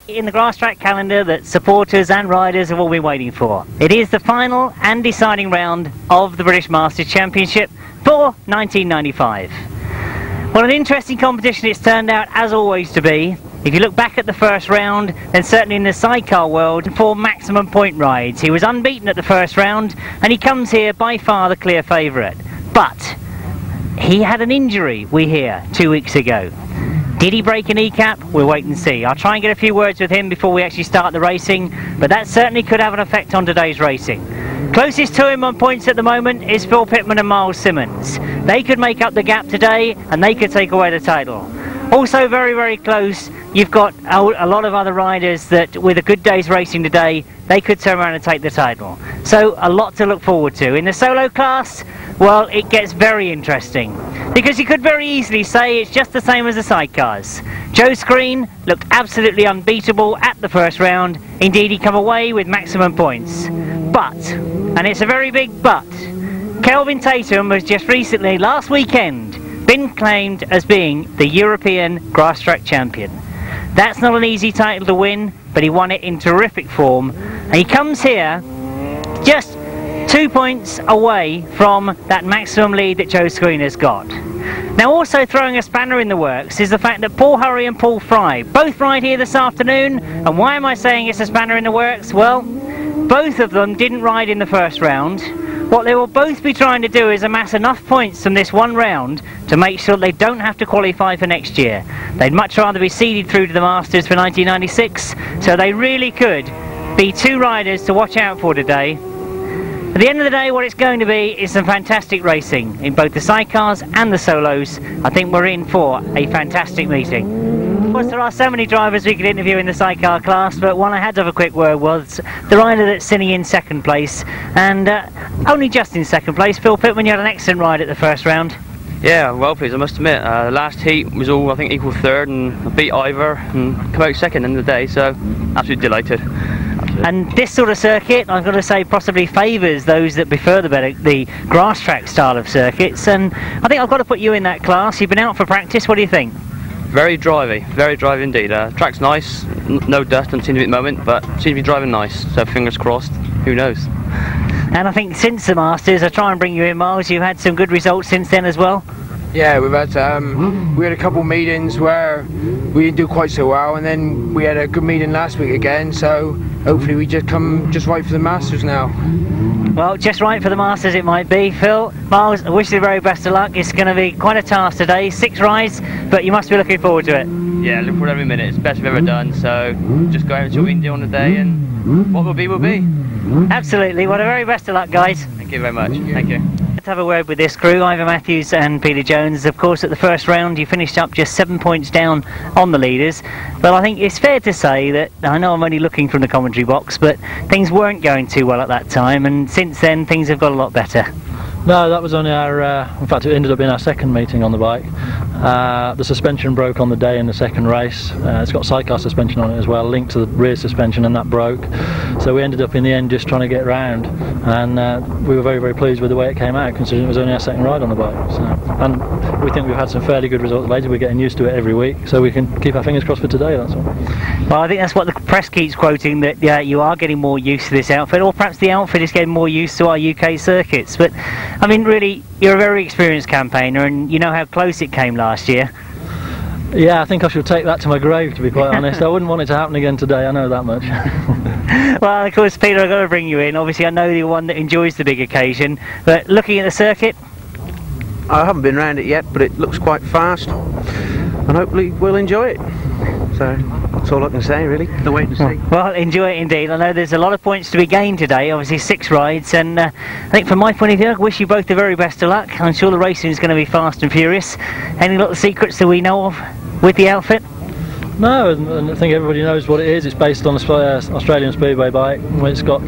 In the Grasstrack calendar that supporters and riders have all been waiting for. It is the final and deciding round of the British Masters Championship for 1995. What an interesting competition it's turned out, as always, to be. If you look back at the first round, then certainly in the sidecar world, 4 maximum point rides. He was unbeaten at the first round, and he comes here by far the clear favourite. But he had an injury, we hear, 2 weeks ago. Did he break a kneecap? We'll wait and see. I'll try and get a few words with him before we actually start the racing, but that certainly could have an effect on today's racing. Closest to him on points at the moment is Phil Pitman and Miles Simmons. They could make up the gap today, and they could take away the title. Also very, very close, you've got a lot of other riders that, with a good day's racing today, they could turn around and take the title. So a lot to look forward to. In the solo class, well, it gets very interesting, because you could very easily say it's just the same as the sidecars. Joe Scree looked absolutely unbeatable at the first round. Indeed, he come away with maximum points. But, and it's a very big but, Kelvin Tatum was just recently, last weekend, been claimed as being the European Grasstrack champion. That's not an easy title to win, but he won it in terrific form. And he comes here just 2 points away from that maximum lead that Joe Scree has got. Now, also throwing a spanner in the works is the fact that Paul Hurry and Paul Fry both ride here this afternoon. And why am I saying it's a spanner in the works? Well, both of them didn't ride in the first round. What they will both be trying to do is amass enough points from this one round to make sure they don't have to qualify for next year. They'd much rather be seeded through to the Masters for 1996, so they really could be 2 riders to watch out for today. At the end of the day, what it's going to be is some fantastic racing in both the sidecars and the solos. I think we're in for a fantastic meeting. Of course, there are so many drivers we could interview in the sidecar class, but one I had to have a quick word was the rider that's sitting in second place, and only just in second place. Phil Pitman, you had an excellent ride at the first round. Yeah, well pleased, I must admit. The last heat was all, I think, equal third, and I beat Ivor and come out second in the day, so absolutely delighted. And this sort of circuit, I've got to say, possibly favours those that prefer the grass track style of circuits, and I think I've got to put you in that class. You've been out for practice, what do you think? Very drivey indeed. Track's nice, no dust, doesn't seem to be at the moment, but seems to be driving nice, so fingers crossed, who knows. And I think since the Masters, I try and bring you in, Miles, you've had some good results since then as well? Yeah, we had a couple of meetings where we didn't do quite so well, and then we had a good meeting last week again, so hopefully we just come just right for the Masters now. Well, just right for the Masters it might be. Phil, Miles, I wish you the very best of luck. It's going to be quite a task today, 6 rides, but you must be looking forward to it. Yeah, look forward every minute. It's the best we've ever done, so just go out and see what we can do on the day, and what will be will be. Absolutely. Well, the very best of luck, guys. Thank you very much. Thank you. Let's have a word with this crew, Ivor Matthews and Peter Jones. Of course, at the first round you finished up just 7 points down on the leaders, but I think it's fair to say that, I know I'm only looking from the commentary box, but things weren't going too well at that time, and since then things have got a lot better. No, that was only our, in fact it ended up being our second meeting on the bike. The suspension broke on the day in the second race. It's got sidecar suspension on it as well, linked to the rear suspension, and that broke. So we ended up in the end just trying to get round, and we were very, very pleased with the way it came out, considering it was only our second ride on the bike. So, and we think we've had some fairly good results lately. We're getting used to it every week, so we can keep our fingers crossed for today, that's all. Well, I think that's what the press keeps quoting, that you are getting more used to this outfit, or perhaps the outfit is getting more used to our UK circuits. But I mean, really, you're a very experienced campaigner, and you know how close it came last year. Yeah, I think I should take that to my grave, to be quite honest. I wouldn't want it to happen again today, I know that much. Well, of course, Peter, I've got to bring you in. Obviously, I know you're one that enjoys the big occasion, but looking at the circuit... I haven't been around it yet, but it looks quite fast, and hopefully we'll enjoy it. So that's all I can say, really. The wait and see. Well, enjoy it indeed. I know there's a lot of points to be gained today, obviously 6 rides, and I think from my point of view, I wish you both the very best of luck. I'm sure the racing is going to be fast and furious. Any little secrets that we know of with the outfit? No, and I think everybody knows what it is. It's based on an Australian Speedway bike. It's got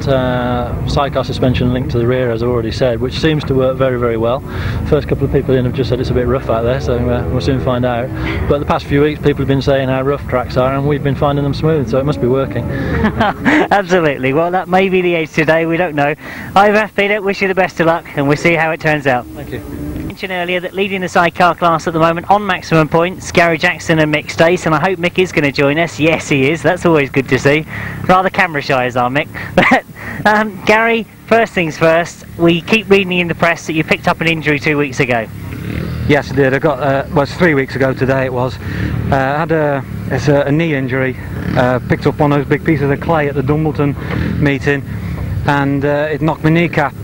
sidecar suspension linked to the rear, as I've already said, which seems to work very, very well. First couple of people in have just said it's a bit rough out there, so we'll soon find out. But the past few weeks people have been saying how rough tracks are, and we've been finding them smooth, so it must be working. Absolutely. Well, that may be the age today, we don't know. Ivor, Peter, wish you the best of luck, and we'll see how it turns out. Thank you. mentioned earlier that leading the sidecar class at the moment on maximum points, Gary Jackson and Mick Stace, and I hope Mick is going to join us. Yes, he is. That's always good to see. Rather camera shy as our Mick. But Gary, first things first, we keep reading in the press that you picked up an injury 2 weeks ago. Yes, I did. I got, well, it's 3 weeks ago today it was. I had a knee injury. Picked up one of those big pieces of clay at the Dumbleton meeting, and it knocked my kneecap.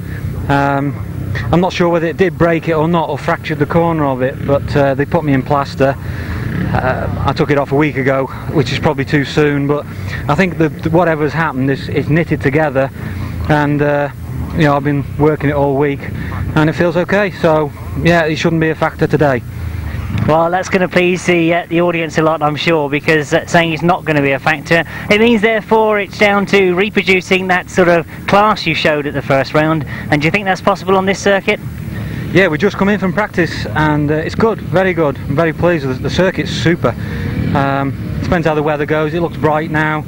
I'm not sure whether it did break it or not, or fractured the corner of it, but they put me in plaster. I took it off a week ago, which is probably too soon, but I think that whatever's happened is knitted together, and you know, I've been working it all week and it feels okay, so yeah, it shouldn't be a factor today. Well, that's going to please the audience a lot, I'm sure, because saying it's not going to be a factor, it means therefore it's down to reproducing that sort of class you showed at the first round. And do you think that's possible on this circuit? Yeah, we just come in from practice and it's good, very good. I'm very pleased with it. The circuit's super. Depends how the weather goes. It looks bright now.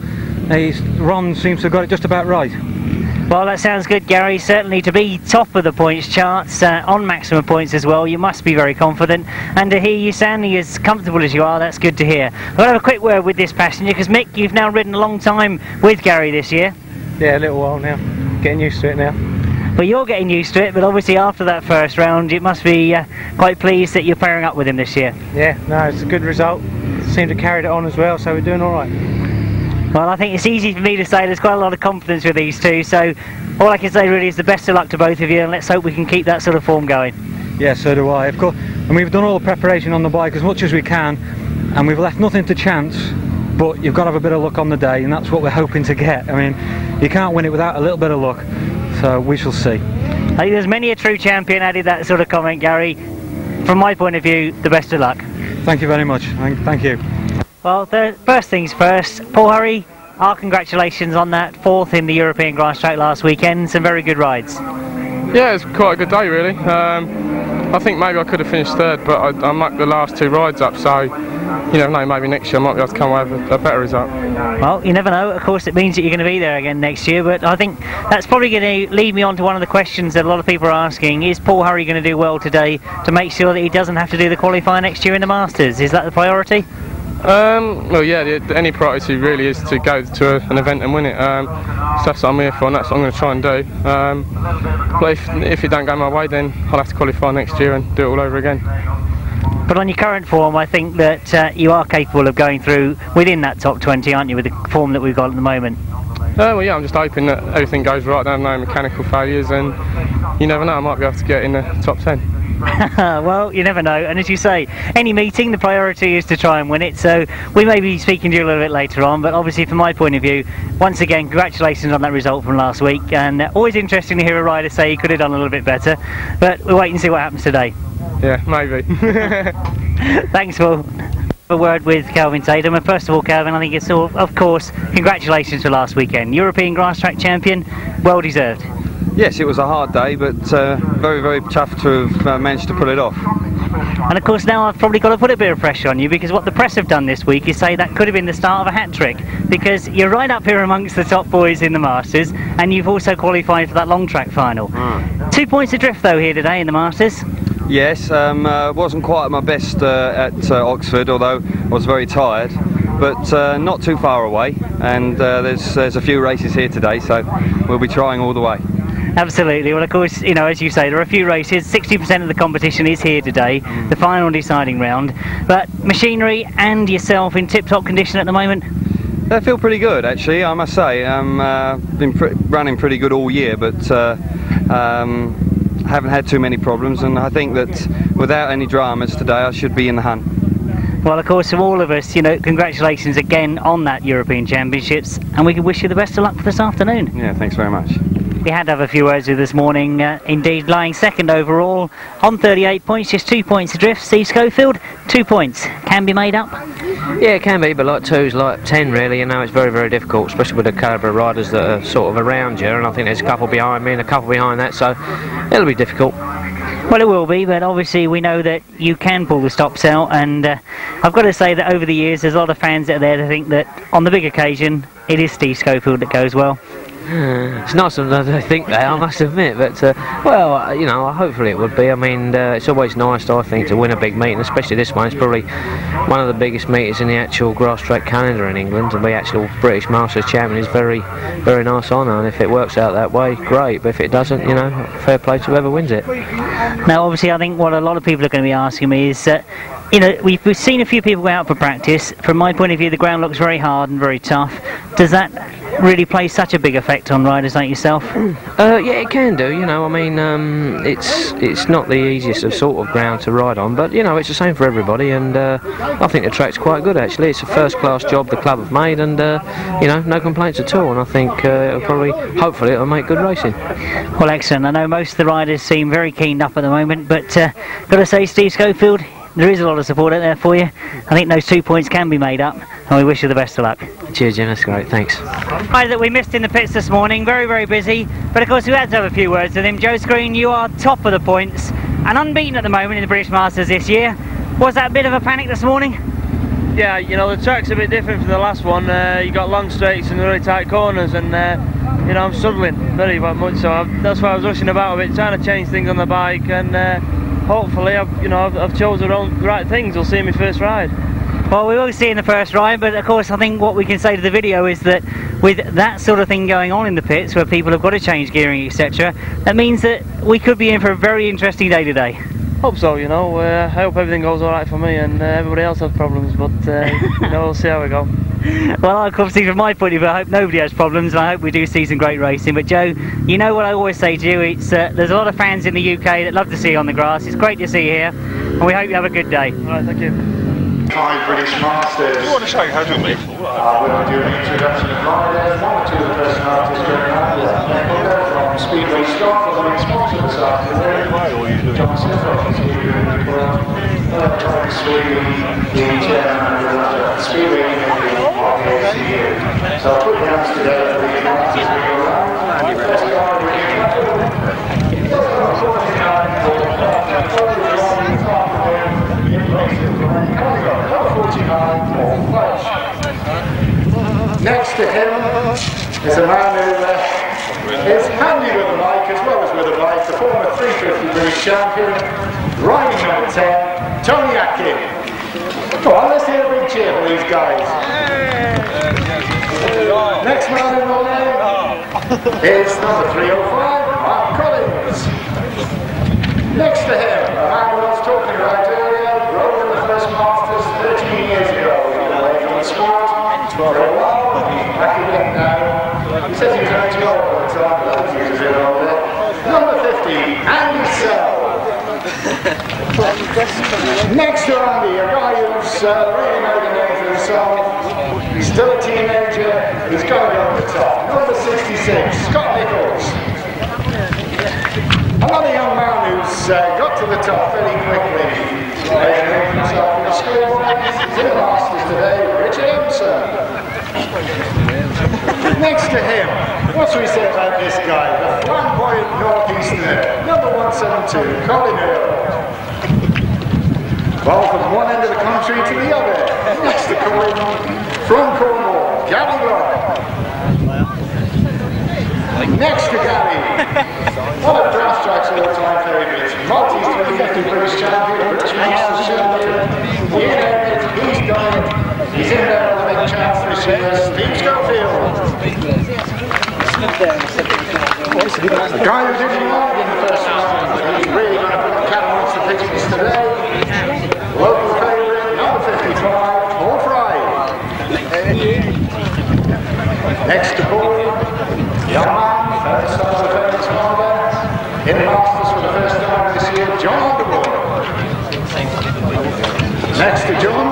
Ron seems to have got it just about right. Well, that sounds good, Gary. Certainly to be top of the points charts on maximum points as well, you must be very confident. And to hear you sounding as comfortable as you are, that's good to hear. I'll have a quick word with this passenger, because Mick, you've now ridden a long time with Gary this year. Yeah, a little while now. Getting used to it now. Well, you're getting used to it, but obviously after that first round, you must be quite pleased that you're pairing up with him this year. Yeah, no, it's a good result. Seem to carry it on as well, so we're doing all right. Well, I think it's easy for me to say there's quite a lot of confidence with these two, so all I can say really is the best of luck to both of you, and let's hope we can keep that sort of form going. Yeah, so do I, of course. And we've done all the preparation on the bike as much as we can, and we've left nothing to chance, but you've got to have a bit of luck on the day, and that's what we're hoping to get. I mean, you can't win it without a little bit of luck, so we shall see. I think there's many a true champion added that sort of comment, Gary. From my point of view, the best of luck. Thank you very much. Thank you. Well, first things first, Paul Hurry, our congratulations on that 4th in the European Grasstrack last weekend. Some very good rides. Yeah, it's quite a good day really. I think maybe I could have finished 3rd, but I mucked the last 2 rides up, so you never know, maybe next year I might be able to come away with a better result. Well, you never know. Of course, it means that you're going to be there again next year, but I think that's probably going to lead me on to one of the questions that a lot of people are asking. Is Paul Hurry going to do well today to make sure that he doesn't have to do the qualifier next year in the Masters? Is that the priority? Well, yeah, any priority really is to go to an event and win it. So that's what I'm here for, and that's what I'm going to try and do. But if it don't go my way, then I'll have to qualify next year and do it all over again. But on your current form, I think that you are capable of going through within that top 20, aren't you, with the form that we've got at the moment? Well, yeah, I'm just hoping that everything goes right, don't have no mechanical failures, and you never know, I might be able to get in the top 10. Well, you never know, and as you say, any meeting, the priority is to try and win it, so we may be speaking to you a little bit later on, but obviously from my point of view, once again, congratulations on that result from last week, and always interesting to hear a rider say he could have done a little bit better, but we'll wait and see what happens today. Yeah, maybe. Thanks, Paul. A word with Kelvin Tatum, and first of all, Kelvin, I think it's all, of course, congratulations for last weekend. European Grasstrack champion, well deserved. Yes, it was a hard day, but very, very tough to have managed to pull it off. And of course now I've probably got to put a bit of pressure on you, because what the press have done this week is say that could have been the start of a hat-trick, because you're right up here amongst the top boys in the Masters, and you've also qualified for that long track final. 2 points adrift though here today in the Masters. Yes, wasn't quite at my best at Oxford, although I was very tired, but not too far away, and there's a few races here today, so we'll be trying all the way. Absolutely. Well, of course, you know, as you say, there are a few races. 60% of the competition is here today, the final deciding round. But machinery and yourself in tip-top condition at the moment? I feel pretty good, actually, I must say. Been running pretty good all year, but haven't had too many problems, and I think that without any dramas today, I should be in the hunt. Well, of course, from all of us, you know, congratulations again on that European Championships, and we can wish you the best of luck for this afternoon. Yeah, thanks very much. We had to have a few words with this morning, indeed lying second overall on 38 points, just 2 points adrift. Steve Schofield, 2 points, can be made up? Yeah, it can be, but like 2's like 10 really, you know, it's very, very difficult, especially with the calibre of riders that are sort of around you, and I think there's a couple behind me and a couple behind that, so it'll be difficult. Well, it will be, but obviously we know that you can pull the stops out, and I've got to say that over the years there's a lot of fans that are there to think that on the big occasion it is Steve Schofield that goes well. It's nice of them to think that, I must admit, but well, you know, hopefully it would be. I mean, it's always nice, I think, to win a big meeting, especially this one. It's probably one of the biggest meetings in the actual Grasstrack calendar in England. To be actual British Masters champion is very, very nice honour, and if it works out that way, great. But if it doesn't, you know, fair play to whoever wins it. Now, obviously, I think what a lot of people are going to be asking me is, you know, we've seen a few people go out for practice. From my point of view, the ground looks very hard and very tough. Does that really play such a big effect on riders like yourself? Yeah, it can do. You know, I mean, it's not the easiest of sort of ground to ride on, but you know, it's the same for everybody. And I think the track's quite good actually. It's a first-class job the club have made, and you know, no complaints at all. And I think it'll probably, hopefully, it'll make good racing. Well, excellent. I know most of the riders seem very keened up at the moment, but got to say, Steve Schofield, there is a lot of support out there for you. I think those 2 points can be made up, and we wish you the best of luck. Cheers, Jim, that's great, thanks. Rider that we missed in the pits this morning, very, very busy, but of course we had to have a few words with him. Joe Scree, you are top of the points and unbeaten at the moment in the British Masters this year. Was that a bit of a panic this morning? Yeah, you know, the track's a bit different from the last one. You got long straights and really tight corners, and you know, I'm struggling very much, so that's why I was rushing about a bit, trying to change things on the bike, and hopefully I've chosen the right things. We'll see in my first ride. Well, we will see in the first ride, but of course I think what we can say to the video is that with that sort of thing going on in the pits, where people have got to change gearing, etc., that means that we could be in for a very interesting day today. Hope so, you know. I hope everything goes alright for me, and everybody else has problems, but you know, we'll see how we go. Well, obviously from my point of view, I hope nobody has problems, and I hope we do see some great racing. But Joe, you know what I always say to you, it's there's a lot of fans in the UK that love to see you on the grass. It's great to see you here, and we hope you have a good day. Alright, thank you. Hi, British Masters. You want to show how to me? We're going to do an introduction of riders. One or two of the personalities going on. From Speedway Stock, the main sponsor this afternoon. John Smith, Colin Sweet, the chairman of the Speedway Committee of the ACU. So I'll put your hands together for the Masters as we go around. First guy, next to him is a man who is handy with a bike as well as with a bike, the former 350 British champion, riding number 10, Tony Atkin. Come on, let's hear a big cheer for these guys. Next man in the lane is number 305, Collins. Next to him, a man who I was talking about earlier, rode in the first Masters 13 years ago. Away from the sport for a while, back again now. He says he was only 12 at the time, but he was a bit older. Number 50, Andy Sell. Next to Andy, a guy who's really made a name for himself. He's still a teenager, he's got to go to the top. Number 66, Scott Nicholls. Another young man who's got to the top very quickly. Made a name for himself in the school. He's in the Masters today, Richard Emson. Next to him, what should we say about this guy? The flamboyant northeasterner, number 172, Colin Earl. Well, from one end of the country to the other. Next to Colin, from Cornwall, Gary Lloyd. Next to Gary, one of Grasstrack's all-time favourites, Maltese 350 British champion, British Masters champion. He's done it. He's in there with a big chance this year, Steve Schofield. The guy who didn't ride in the first round, he's really going to put the cat amongst the pigeons today. Local favourite, number 55, Paul Fry. Next to Paul, young man, first time the famous father, in the Masters for the first time this year, John Underwood. Next to John,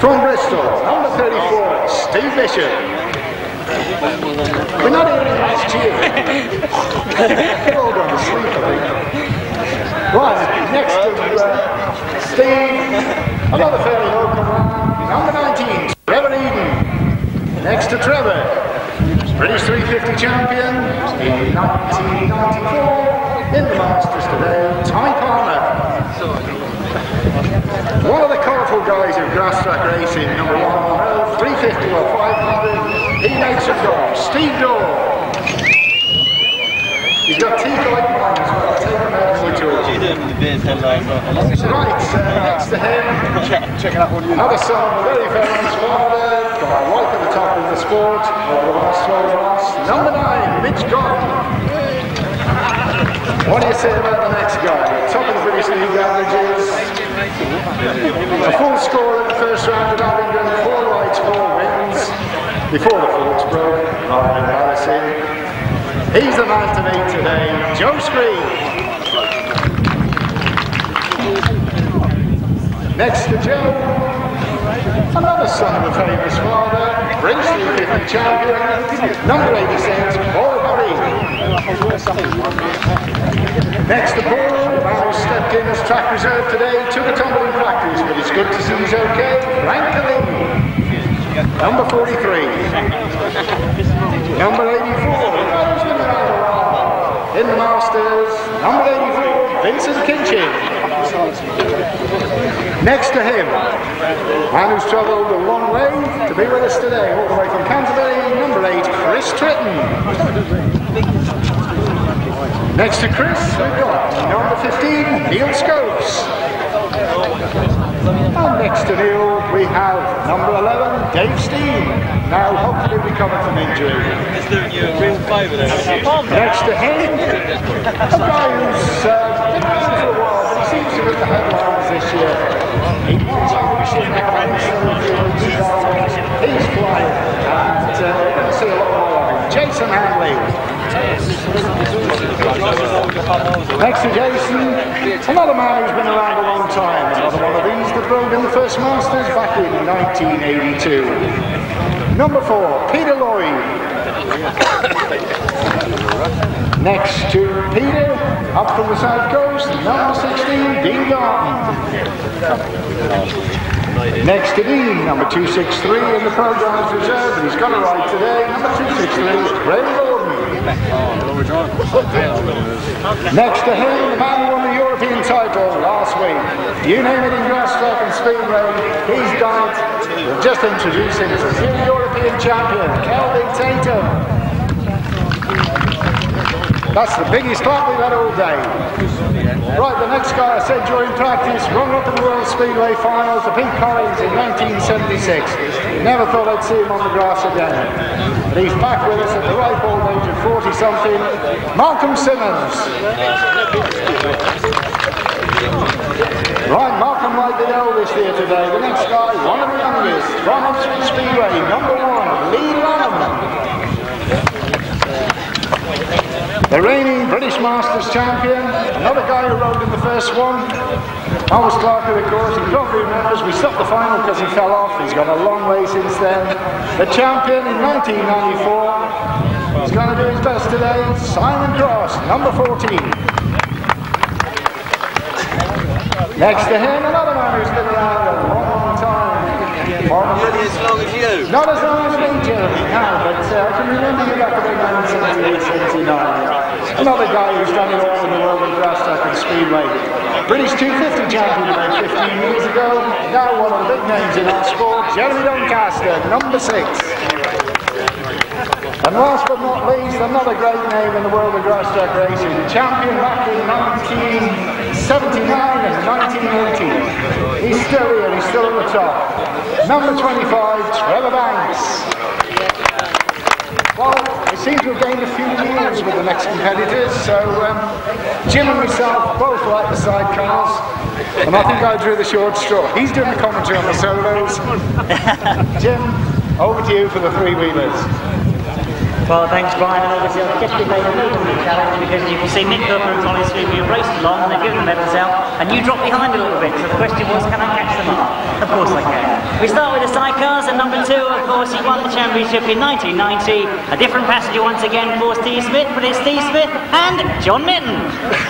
from Bristol, number 34, Steve Bishop. We're not hearing much cheering. They're all going to sleep, I think. Right, next to Steen, another fairly local one, number 19, Trevor Eden. Next to Trevor, British 350 champion in 1994, in the Masters today, Ty Palmer. One of the colourful guys of Grasstrack racing, number 110, 350 or 500. He makes a goal. Steve Door. He's got teeth like mine as well. Take him out as we talk. Right, next to him, another son of a very famous father, got a wife at the top of the sport, over the last 12 months. Number 9, Mitch Godden. What do you say about the next guy? Top of the British League averages. A full score in the first round at Abingdon, 4 rights, 4 wins. Before the forks broke, rather embarrassing. He's the man to beat today, Joe Scree. Next to Joe, another son of a famous father, brings the Olympic champion, number 86, Paul Murray. Next to Paul, the man who stepped in as track reserve today, took a tumble in practice, but it's good to see he's okay, Frank Colin. Number 43. Number 84. In the Masters. Number 84. Vincent Kinchin. Next to him, man who's travelled a long way to be with us today, all the way from Canterbury. Number 8. Chris Tritton. Next to Chris, we've got number 15. Neil Scopes. And next to Neil, we have number 11, Dave Steen, now hopefully recovered from injury. Is there a real favour there? Next to him, a guy who's been around for a while, but he seems to hit the headlines this year. He's flying, and we're going to see a lot more of him. Jason Handley. Next to Jason, another man who's been around a long time, another one of these that rode in the first Masters back in 1982. Number 4, Peter Lloyd. Next to Peter, up from the south coast, number 16, Dean Garton. Next to Dean, number 263 in the programme's reserve, and he's got a ride today, number 263, Ray Gordon. Next to him, the man who won the European title last week. You name it in Grasstrack and Speedway, he's done it. We'll just introduce him as a new European champion, Kelvin Tatum. That's the biggest clap we've had all day. Right, the next guy I said during practice, runner-up in the World Speedway Finals, the Pete Collins in 1976. Never thought I'd see him on the grass again. But he's back with us at the ripe old age of 40-something. Malcolm Simmons. Right, Malcolm might be the oldest here today. The next guy, one of the youngest, from Emson Speedway, number 1, Leigh Lanham. The reigning British Masters champion, another guy who rode in the first one. Thomas Clark, of course, he probably remembers we stopped the final because he fell off. He's gone a long way since then. The champion in 1994. He's going to do his best today. Simon Cross, number 14. Next to him, another man who's been around a long time. Not as long as you. Not as long as me, Jeremy, no, but I can remember you back in 1978, 79. Another guy who's done it all in the world of Grasstrack and Speedway. British 250 champion about 15 years ago. Now one of the big names in our sport, Jeremy Doncaster, number 6. And last but not least, another great name in the world of Grasstrack racing. Champion back in 1979 and 1980. He's still here, he's still at the top. Number 25, Trevor Banks. Well, it seems we've gained a few years with the next competitors, so Jim and myself both like the sidecars, and I think I drew the short straw. He's doing the commentary on the solos. Jim, over to you for the three-wheelers. Well, thanks, Brian, and obviously I've definitely made a little bit of a challenge because you can see Mick Cooper and Colin have raced along and they've given the medals out, and you dropped behind a little bit, so the question was, can I catch them up? Of course I can. We start with the sidecars, and number 2, of course, he won the championship in 1990. A different passenger once again for Steve Smith, but it's Steve Smith and John Minton.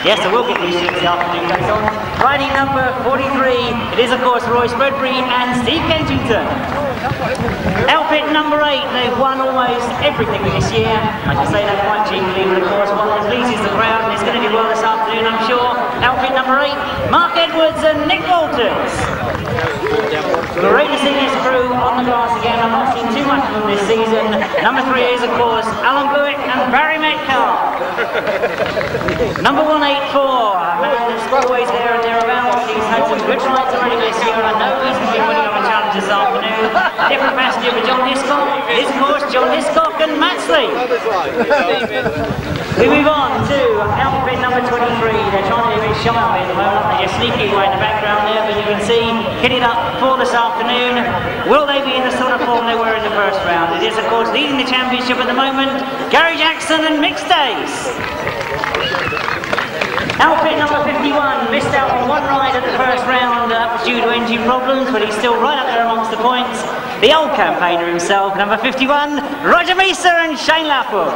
Yes, I will get these ships the afternoon goes on. Riding number 43, it is of course Roy Spreadbury and Steve Kensington. Outfit number 8, they've won almost everything this year. I can say that quite cheaply, but of course one that pleases the crowd and it's going to do well this afternoon, I'm sure. Outfit number number 8, Mark Edwards and Nick Walters. Great to see this crew on the grass again. I've not seen too much of them this season. Number 3 is, of course, Alan Blewett and Barry Metcalf. Number 184, a man that's always there and thereabouts. He's had some good rides already this year, and I know he's going to be winning on a challenge this afternoon. A different passenger for John Hiscock is, of course, John Hiscock and Matsley. We move on to outfit number 23. They're trying to be a bit shy of me at the moment. They're just sneaky away in the background there, but you can see kitted up for this afternoon. Will they be in the sort of form they were in the first round? It is, of course, leading the championship at the moment, Gary Jackson and Mick Stace. Outfit number 51 missed out on one ride at the first round. That was due to engine problems, but he's still right up there amongst the points. The old campaigner himself, number 51, Roger MEASOR and Shane Lapham.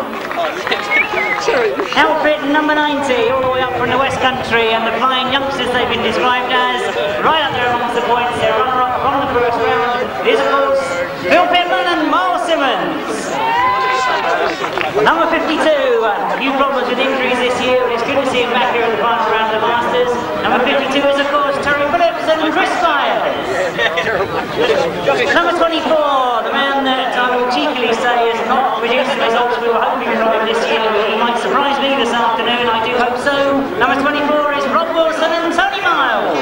Outfit number 90, all the way up from the West Country, and the flying youngsters they've been described as, right up there amongst the points. They're runner-up from the first round. Is, of course, Phil Pittman and Miles Simmons. Number 52, a few problems with injuries this year, but it's good to see him back here in the final round of the Masters. Number 52 is, of course, Terry Phillips and Chris Myers. Number 24, the man that I will cheekily say has not produced the results we were hoping for him this year. He might surprise me this afternoon, I do hope so. Number 24 is Rob Wilson and Tony Miles.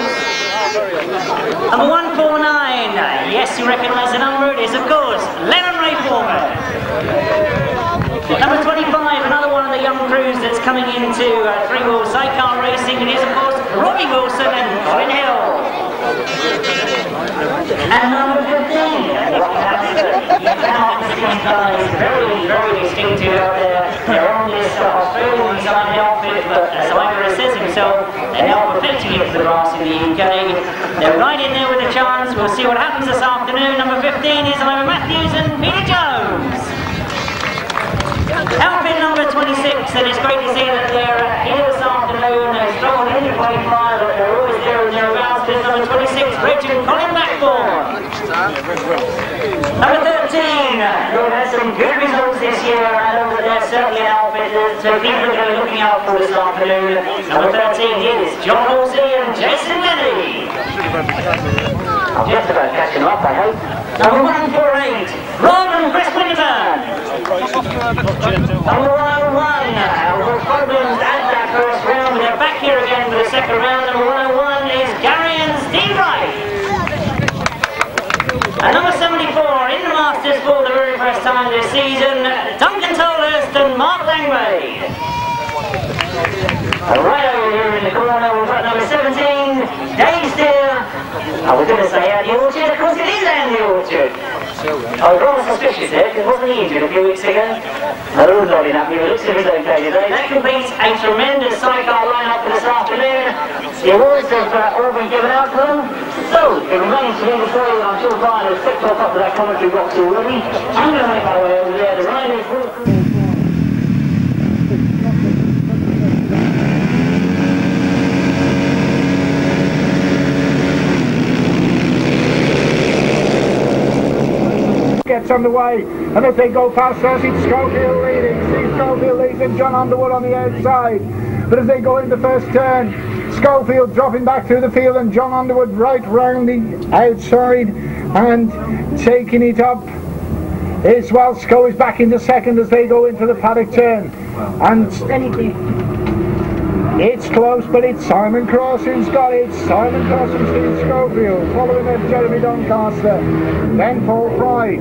Number 149, yes, you recognise the number, it is, of course, Lennon Ray Foreman. Number 25, another one of the young crews that's coming into three-wheel sidecar racing, it is, of course, Robbie Wilson and Colin Hill. And number 15, these guys, very, very distinctive out there. They're on this Australian design outfit, but as Ivor says himself, they're now perfecting it for the grass in the UK. They're right in there with a chance. We'll see what happens this afternoon. Number 15 is Ivor Matthews and Peter Jones. Outfit number 26, and it's great to see that they're here this afternoon. They're strong in the 25, but they're always there and thereabouts. There's number 26, Rich and Colin Blackburn. Number 13, they've had some good results this year, and over there certainly an outfit that people are going to be looking out for this afternoon. Number 13 is John Halsey and Jason Lenny. I'm just about catching up, I hope. Number 148, Rod and Chris Winterburn. Number 101, problems at that first round, but they're back here again for the second round. Number 101 is Gary and Steve Wright. And number 74, in the Masters for the very first time this season, Duncan Tolhurst and Mark Langway. Right over here in the corner, we've got number 17, Dave Steele. I was going to say out the orchard, of course it is out the orchard. I was rather suspicious there, because wasn't he injured a few weeks ago? Oh, nodding at me, but looks like he's okay today. That completes a tremendous sidecar lineup for this afternoon. The awards have all been given out to them. So, it remains for me to say, and I'm sure Brian has ticked off up to that commentary box already. I'm going to make my way over there. The riders will... Gets underway, and as they go past us, it's Schofield leading. Steve Schofield leads and John Underwood on the outside. But as they go in the first turn, Schofield dropping back through the field and John Underwood right round the outside and taking it up. Is Sco is back into second as they go into the paddock turn. And it's close, but it's Simon Cross who's got it. Simon Cross and Steve Schofield, following up Jeremy Doncaster, then Paul Fry.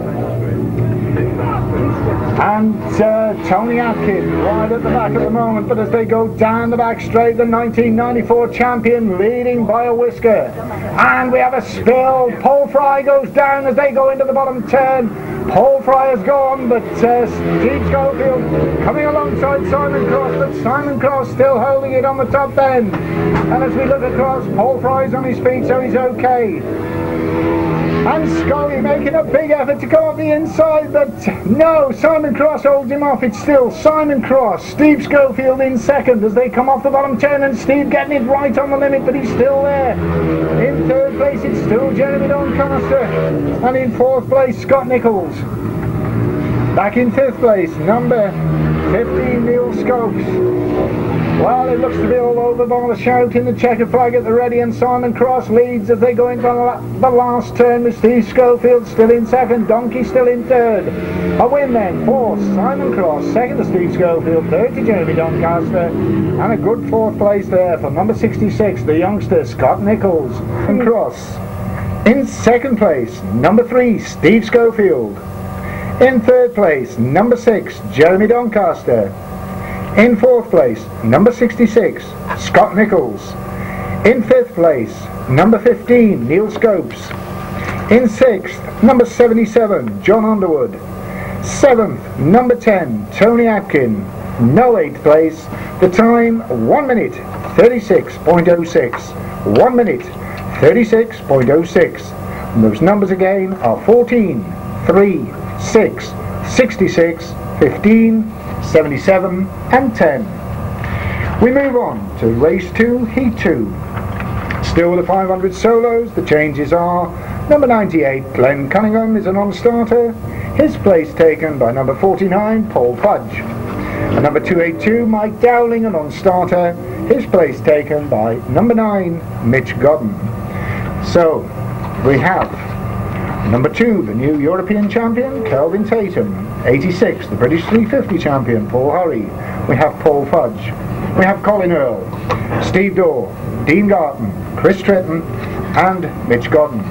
And Tony Atkin right at the back at the moment, but as they go down the back straight, the 1994 champion leading by a whisker. And we have a spill. Paul Fry goes down as they go into the bottom turn. Paul Fry has gone, but Steve Schofield coming alongside Simon Cross, but Simon Cross still holding it on the top end. And as we look across, Paul Fry's on his feet, so he's okay. And Scully making a big effort to go up the inside, but no, Simon Cross holds him off. It's still Simon Cross, Steve Schofield in second as they come off the bottom turn, and Steve getting it right on the limit, but he's still there. In third place it's still Jeremy Doncaster, and in fourth place Scott Nicholls. Back in 5th place, number 15, Neil Scopes. Well, it looks to be all over. Ball a shout in the checkered flag at the ready, and Simon Cross leads as they go into the last turn with Steve Schofield still in 2nd, Donkey still in 3rd. A win then for Simon Cross, 2nd to Steve Schofield, 3rd to Jeremy Doncaster, and a good 4th place there for number 66, the youngster Scott Nicholls. And Cross in 2nd place, number 3, Steve Schofield. In 3rd place, number 6, Jeremy Doncaster. In 4th place, number 66, Scott Nicholls. In 5th place, number 15, Neil Scopes. In 6th, number 77, John Underwood. 7th, number 10, Tony Atkin. No 8th place. The time, 1 minute 36.06. 1 minute 36.06. And those numbers again are 14, 3, 6, 66, 15, 77 and 10. We move on to race 2, heat 2. Still with the 500 solos, the changes are number 98, Glenn Cunningham is a non-starter. His place taken by number 49, Paul Fudge. And number 282, Mike Dowling, a non-starter. His place taken by number 9, Mitch Godden. So, we have number 2, the new European champion, Kelvin Tatum. 86, the British 350 champion, Paul Hurry. We have Paul Fudge. We have Colin Earl, Steve Daw, Dean Garton, Chris Tritton, and Mitch Godden.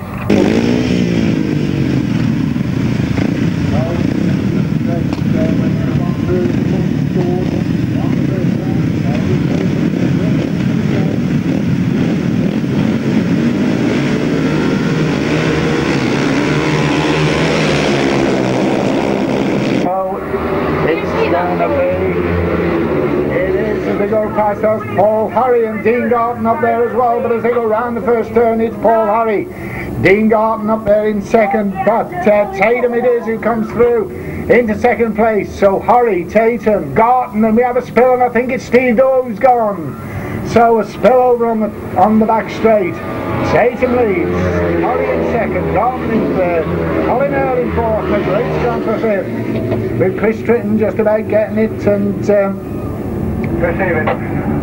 Past us, Paul Hurry and Dean Garton up there as well, but as they go round the first turn, it's Paul Hurry. Dean Garton up there in 2nd, but Tatum it is who comes through into 2nd place. So Hurry, Tatum, Garton, and we have a spill, and I think it's Steve Daw who's gone. So a spill over on the back straight. Tatum leads, Hurry in 2nd, Garton in 3rd, Colin Earl in 4th, and a great start for 5th. With Chris Tritton just about getting it, and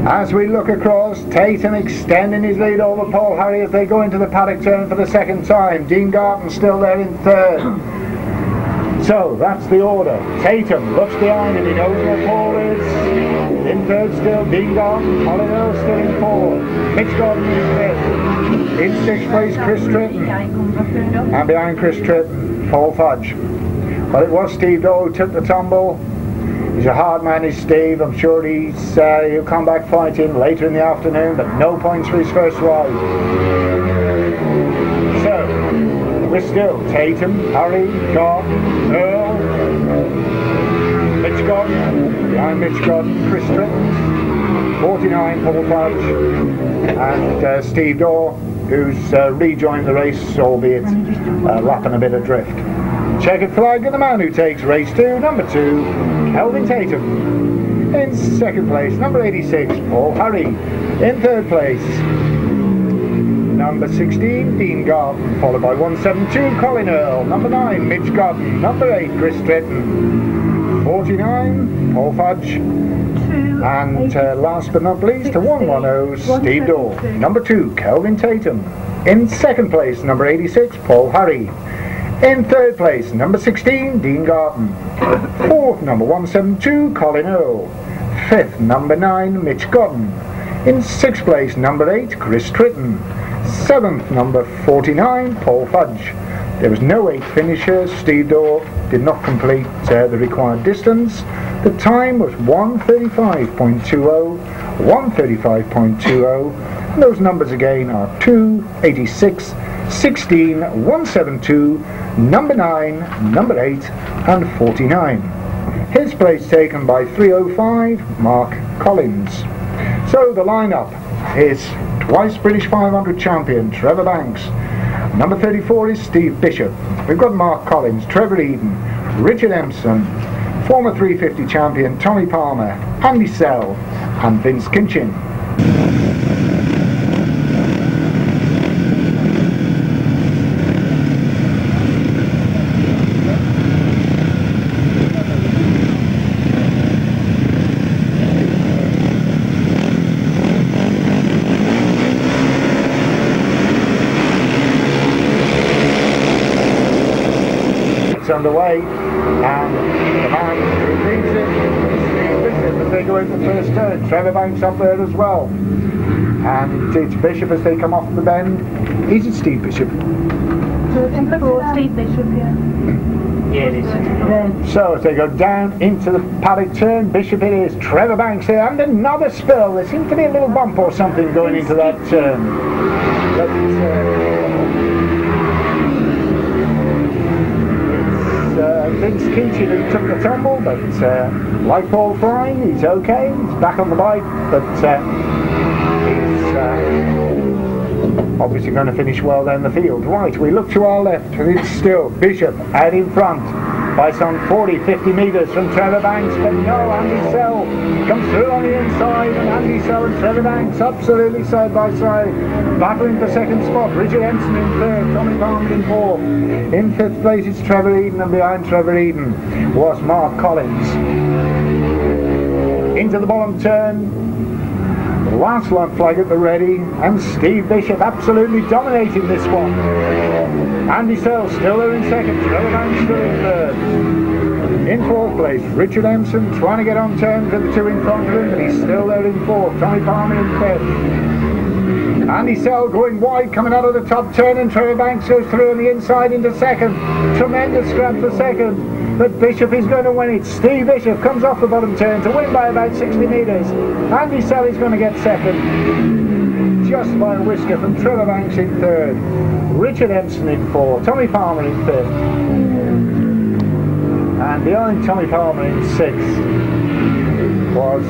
as we look across, Tatum extending his lead over Paul Hurry as they go into the paddock turn for the 2nd time. Dean Garton still there in 3rd. So that's the order. Tatum looks behind him, he knows where Paul is. In 3rd still, Dean Garton, Colin Earl still in 4th. Mitch Godden in 5th. In 6th place, Chris Tritton. And behind Chris Tritton, Paul Fudge. Well, it was Steve Daw who took the tumble. He's a hard man, is Steve. I'm sure he'll come back fighting later in the afternoon, but no points for his first ride. So, we're still Tatum, Hurry, Garton, Earl, Mitch Godden, behind Mitch Godden, Chris Tritton, 49, Paul Fudge, and Steve Daw, who's rejoined the race, albeit lapping a bit adrift. Checkered flag and the man who takes race 2, number 2, Kelvin Tatum. In 2nd place, number 86, Paul Hurry. In 3rd place, number 16, Dean Garton, followed by 172, Colin Earl. Number 9, Mitch Godden. Number 8, Chris Tritton. 49, Paul Fudge. And last but not least, 110, Steve Daw. Number 2, Kelvin Tatum. In 2nd place, number 86, Paul Hurry. In 3rd place, number 16, Dean Garton. 4th, number 172, Colin Earl. 5th, number 9, Mitch Godden. In 6th place, number 8, Chris Tritton. 7th, number 49, Paul Fudge. There was no 8th finisher. Steve Daw did not complete the required distance. The time was 1:35.20, 1:35.20, and those numbers again are 2, 86, 16, 172, number 9, number 8, and 49. His place taken by 305, Mark Collins. So the lineup is twice British 500 champion Trevor Banks. Number 34 is Steve Bishop. We've got Mark Collins, Trevor Eden, Richard Emson, former 350 champion Tommy Palmer, Andy Sell, and Vince Kinchin. underway, and the man who leads it is Steve Bishop as they go into the first turn. Trevor Banks up there as well. And it's Bishop as they come off the bend. Is it Steve Bishop? Steve Bishop, yeah. Yeah, it is. So as they go down into the paddock turn, Bishop it is, Trevor Banks here, and another spill. There seems to be a little bump or something going into that turn. But, it's Vince Kinchin who took the tumble, but like Paul flying, he's okay, he's back on the bike, but he's obviously going to finish well down the field. Right, we look to our left, and it's still Bishop out in front by some 40-50 metres from Trevor Banks, but no, Andy Sell comes through on the inside, and Andy Sell and Trevor Banks absolutely side by side, battling for second spot. Richard Emson in third, Tommy Palmer in fourth. In fifth place it's Trevor Eden, and behind Trevor Eden was Mark Collins. Into the bottom turn, last lap flag at the ready, and Steve Bishop absolutely dominating this one. Andy Sell still there in second, Trevor Banks still in third. In fourth place, Richard Emson trying to get on terms with the two in front of him, but he's still there in fourth. Tommy Palmer in fifth. Andy Sell going wide, coming out of the top turn, and Trevor Banks goes through on the inside into second. Tremendous scrap for second, but Bishop is going to win it. Steve Bishop comes off the bottom turn to win by about 60 metres. Andy Sell is going to get second, just by a whisker from Trevor Banks in third. Richard Emson in fourth, Tommy Palmer in fifth. And behind Tommy Palmer in sixth was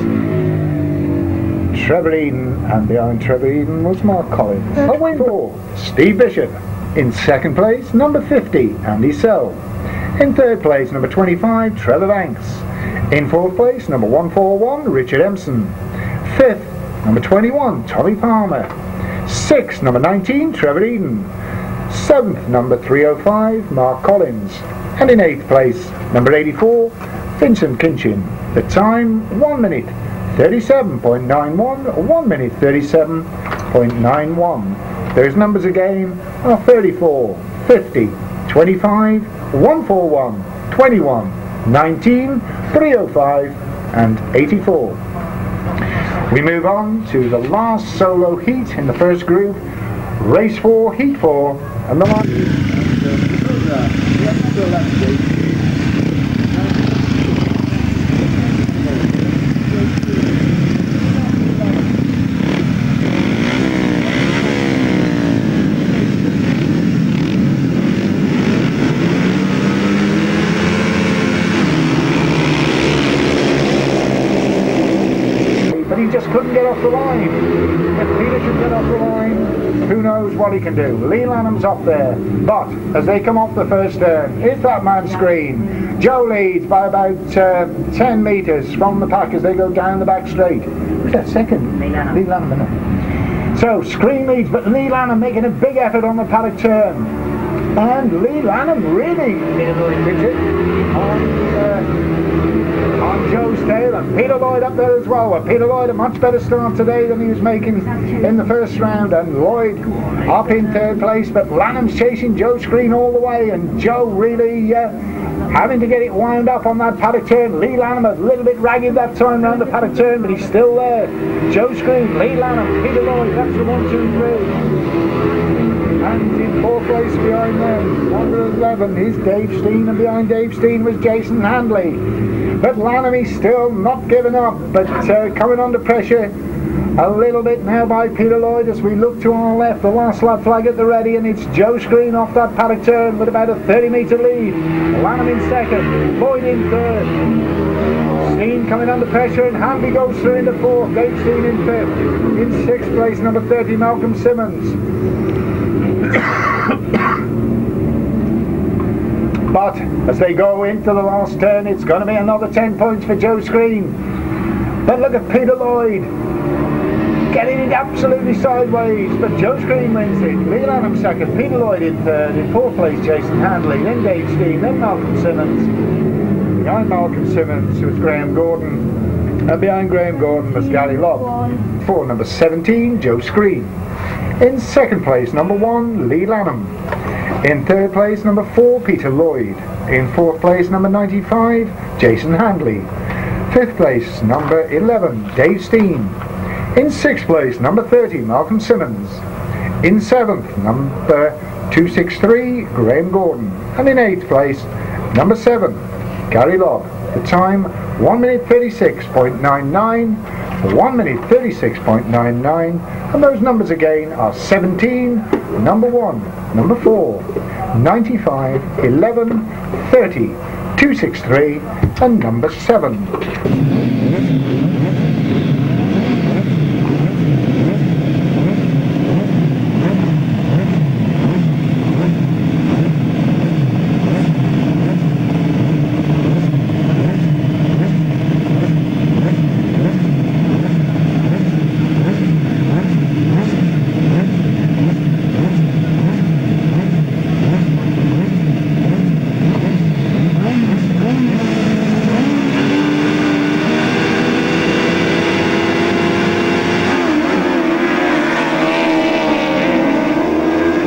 Trevor Eden, and behind Trevor Eden was Mark Collins. A win for Steve Bishop. In second place, number 50, Andy Sell. In third place, number 25, Trevor Banks. In fourth place, number 141, Richard Emson. Fifth, number 21, Tommy Palmer. Sixth, number 19, Trevor Eden. Seventh, number 305, Mark Collins. And in eighth place, number 84, Vincent Kinchin. The time, 1 minute 37.91, 1 minute 37.91. Those numbers again are 34, 50, 25, 141, 21, 19, 305 and 84. We move on to the last solo heat in the first group, race 4, heat 4, and the one couldn't get off the line. If Peter should get off the line, who knows what he can do. Leigh Lanham's up there, but as they come off the first turn, it's that man Screen. Joe leads by about 10 metres from the pack as they go down the back straight. Who's that second? Leigh Lanham. So Screen leads, but Leigh Lanham making a big effort on the paddock turn. And Leigh Lanham really hits it on Joe's tail, and Peter Lloyd up there as well. Well, Peter Lloyd a much better start today than he was making in the first round, and Lloyd up in third place, but Lanham's chasing Joe Scree all the way, and Joe really having to get it wound up on that paddock turn. Leigh Lanham a little bit ragged that time round the paddock turn, but he's still there. Joe Scree, Leigh Lanham, Peter Lloyd, that's the 1, 2, 3. And in fourth place behind them, number 11 is Dave Steen, and behind Dave Steen was Jason Handley. But Lanham is still not giving up, but coming under pressure a little bit now by Peter Lloyd as we look to our left. The last lap flag at the ready, and it's Joe Scree off that paddock turn with about a 30-metre lead. Lanham in second, Lloyd in third. Steen coming under pressure, and Handley goes through into fourth. Dave Steen in fifth. In sixth place, number 30, Malcolm Simmons. But as they go into the last turn, it's going to be another 10 points for Joe Scree. But look at Peter Lloyd getting it absolutely sideways, but Joe Scree wins it. Leigh Lanham second, Peter Lloyd in third, in fourth place Jason Handley, then Dave Steen, then Malcolm Simmons. Behind Malcolm Simmons was Graham Gordon, and behind Graham Gordon was Gary Lobb. For number 17, Joe Scree. In second place, number 1, Leigh Lanham. In third place, number 4, Peter Lloyd. In 4th place, number 95, Jason Handley. 5th place, number 11, Dave Steen. In 6th place, number 30, Malcolm Simmons. In 7th, number 263, Graham Gordon. And in 8th place, number 7, Gary Lobb. The time, 1 minute 36.99, 1 minute 36.99, and those numbers again are 17, number 1, number 4, 95, 11, 30, 263, and number 7.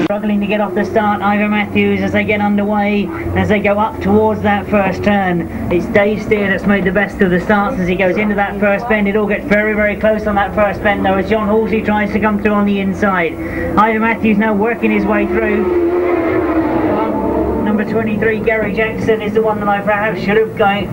Struggling to get off the start, Ivor Matthews, as they get underway, as they go up towards that first turn. It's Dave Steer that's made the best of the starts as he goes into that first bend. It all gets very, very close on that first bend though, as John Halsey tries to come through on the inside. Ivor Matthews now working his way through. Number 23, Gary Jackson, is the one that I perhaps should have gone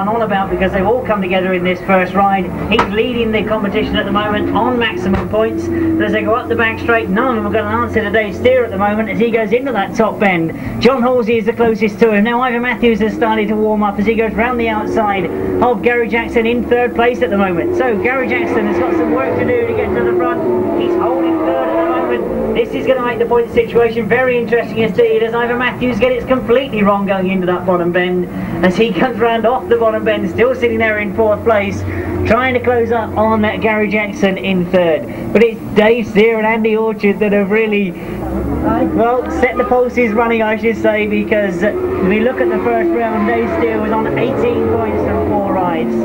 on about, because they've all come together in this first ride. He's leading the competition at the moment on maximum points. But as they go up the back straight, none of them have got an answer to Dave Steer at the moment as he goes into that top bend. John Halsey is the closest to him. Now Ivor Matthews has started to warm up as he goes round the outside of Gary Jackson in 3rd place at the moment. So Gary Jackson has got some work to do to get to the front. He's holding 3rd at the moment. This is going to make the point situation very interesting indeed, as Ivor Matthews gets it completely wrong going into that bottom bend as he comes round off the bottom bend, still sitting there in 4th place, trying to close up on Gary Jackson in 3rd. But it's Dave Steer and Andy Orchard that have really, well, set the pulses running, I should say, because when we look at the first round, Dave Steer was on 18 points from 4 rides.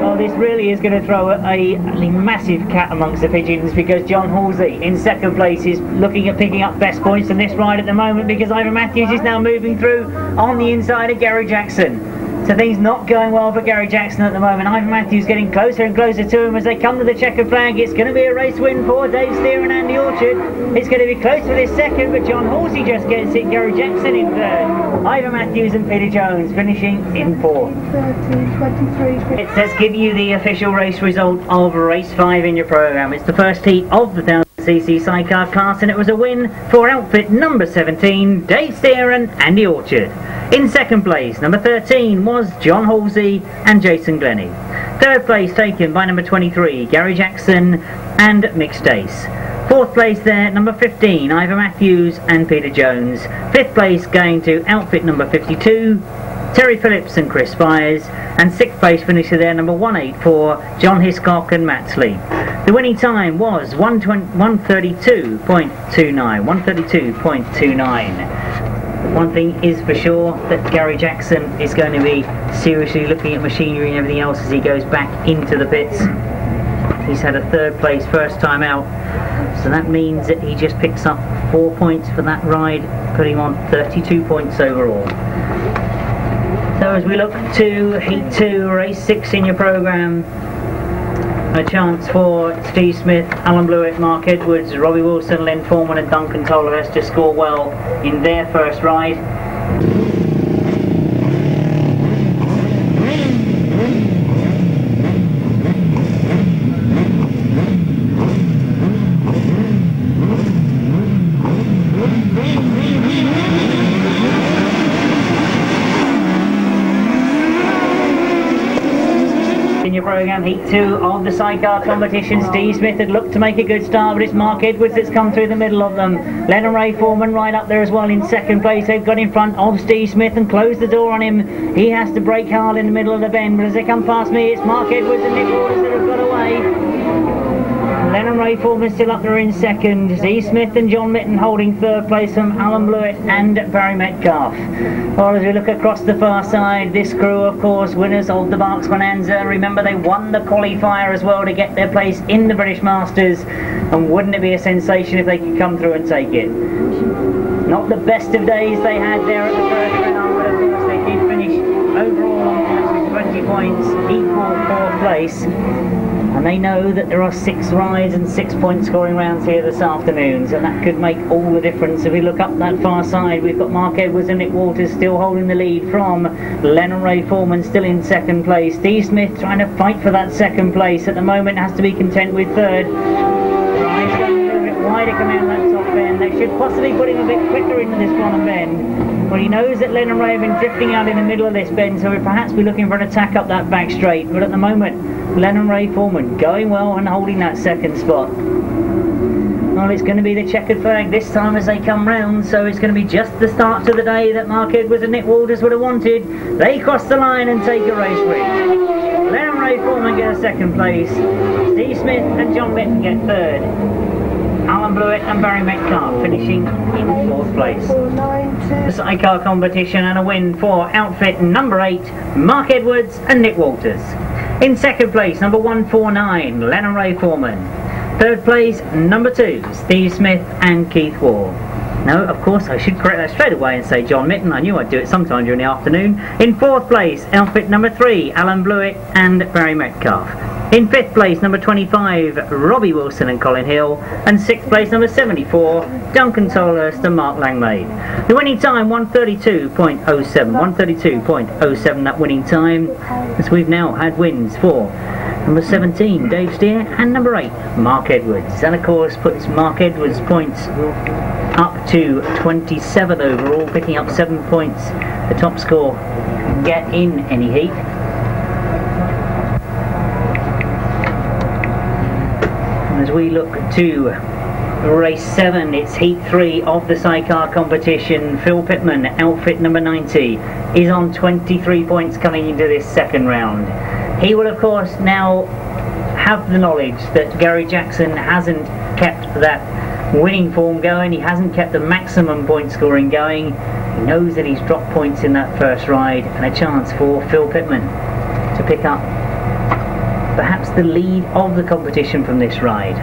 Well, this really is going to throw a massive cat amongst the pigeons, because John Halsey in 2nd place is looking at picking up best points in this ride at the moment, because Ivor Matthews is now moving through on the inside of Gary Jackson. So things not going well for Gary Jackson at the moment. Ivor Matthews getting closer and closer to him as they come to the checkered flag. It's going to be a race win for Dave Steer and Andy Orchard. It's going to be close for this second, but John Halsey just gets it. Gary Jackson in 3rd. Ivor Matthews and Peter Jones finishing in 4th. 13, 23. It says give you the official race result of race 5 in your programme. It's the first heat of the 1000cc sidecar class, and it was a win for outfit number 17, Dave Steer and Andy Orchard. In 2nd place, number 13 was John Halsey and Jason Glennie. 3rd place taken by number 23, Gary Jackson and Mick Stace. 4th place there, number 15, Ivor Matthews and Peter Jones. 5th place going to outfit number 52, Terry Phillips and Chris Spires. And 6th place finisher there, number 184, John Hiscock and Matt Leigh. The winning time was 132.29. 132.29. One thing is for sure, that Gary Jackson is going to be seriously looking at machinery and everything else as he goes back into the pits. He's had a 3rd place first time out, so that means that he just picks up 4 points for that ride, putting on 32 points overall. So as we look to Heat 2, Race 6 in your programme, a chance for Steve Smith, Alan Blewett, Mark Edwards, Robbie Wilson, Len Foreman and Duncan Tolhurst to score well in their first ride. Programme Heat 2 of the sidecar competition. Steve Smith had looked to make a good start, but it's Mark Edwards that's come through the middle of them. Len and Ray Foreman right up there as well in 2nd place. They've got in front of Steve Smith and closed the door on him. He has to brake hard in the middle of the bend, but as they come past me, it's Mark Edwards and Nicholls that have got away. Len and Ray Foreman still up there in 2nd. Steve Smith and John Mitten holding 3rd place from Alan Blewett and Barry Metcalf. Well, as we look across the far side, this crew, of course, winners of the Barks Bonanza. Remember, they won the qualifier as well to get their place in the British Masters, and wouldn't it be a sensation if they could come through and take it? Not the best of days they had there at the first round, but of course they did finish overall on points with 20 points, equal 4th place. And they know that there are 6 rides and 6-point scoring rounds here this afternoon, so that could make all the difference. If we look up that far side, we've got Mark Edwards and Nick Walters still holding the lead from Lennon Ray Foreman still in 2nd place. Steve Smith trying to fight for that 2nd place at the moment, has to be content with 3rd. Rides going a little bit wider coming out that top bend. They should possibly put him a bit quicker into this bottom bend. Well, he knows that Lennon Ray have been drifting out in the middle of this bend, so we'll perhaps be looking for an attack up that back straight. But at the moment, Lennon Ray Foreman going well and holding that 2nd spot. Well, it's going to be the checkered flag this time as they come round, so it's going to be just the start to the day that Mark Edwards and Nick Walters would have wanted. They cross the line and take a race win. Lennon Ray Foreman get a 2nd place. Steve Smith and John Mitten get 3rd. Alan Blewett and Barry Metcalf finishing in 4th place. The sidecar competition and a win for outfit number 8, Mark Edwards and Nick Walters. In 2nd place, number 149, Lennon Ray Foreman. 3rd place, number 2, Steve Smith and Keith Wall. No, of course, I should correct that straight away and say John Mitten. I knew I'd do it sometime during the afternoon. In 4th place, outfit number 3, Alan Blewett and Barry Metcalf. In 5th place, number 25, Robbie Wilson and Colin Hill. And 6th place, number 74, Duncan Tolhurst and Mark Langmaid. The winning time, 132.07. 132.07, that winning time. As we've now had wins for number 17, Dave Steer, and number 8, Mark Edwards. And of course puts Mark Edwards' points up to 27 overall, picking up 7 points. The top score can get in any heat. As we look to race 7, it's heat 3 of the sidecar competition. Phil Pittman, outfit number 90, is on 23 points coming into this 2nd round. He will of course now have the knowledge that Gary Jackson hasn't kept that winning form going, he hasn't kept the maximum point scoring going. He knows that he's dropped points in that first ride, and a chance for Phil Pittman to pick up perhaps the lead of the competition from this ride.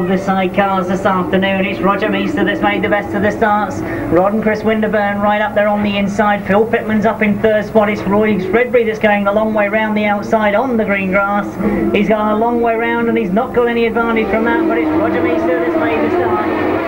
The sidecars this afternoon. It's Roger Meester that's made the best of the starts. Rod and Chris Winterburn right up there on the inside. Phil Pittman's up in 3rd spot. It's Roy Fredbury that's going a long way round the outside on the green grass. He's gone a long way round and he's not got any advantage from that, but it's Roger Meester that's made the start.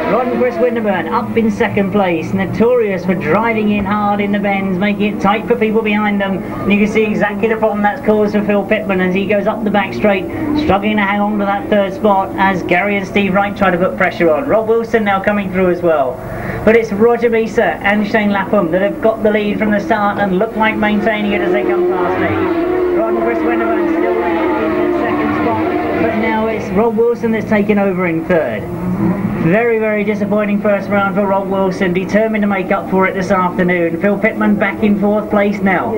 Rod and Chris Winterburn up in 2nd place, notorious for driving in hard in the bends, making it tight for people behind them. And you can see exactly the problem that's caused for Phil Pittman as he goes up the back straight, struggling to hang on to that 3rd spot as Gary and Steve Wright try to put pressure on. Rob Wilson now coming through as well. But it's Roger Meester and Shane Lapham that have got the lead from the start and look like maintaining it as they come past me. Rod and Chris Winterburn still there in the 2nd spot, but now it's Rob Wilson that's taken over in 3rd. Very, very disappointing first round for Rob Wilson, determined to make up for it this afternoon. Phil Pittman back in 4th place now.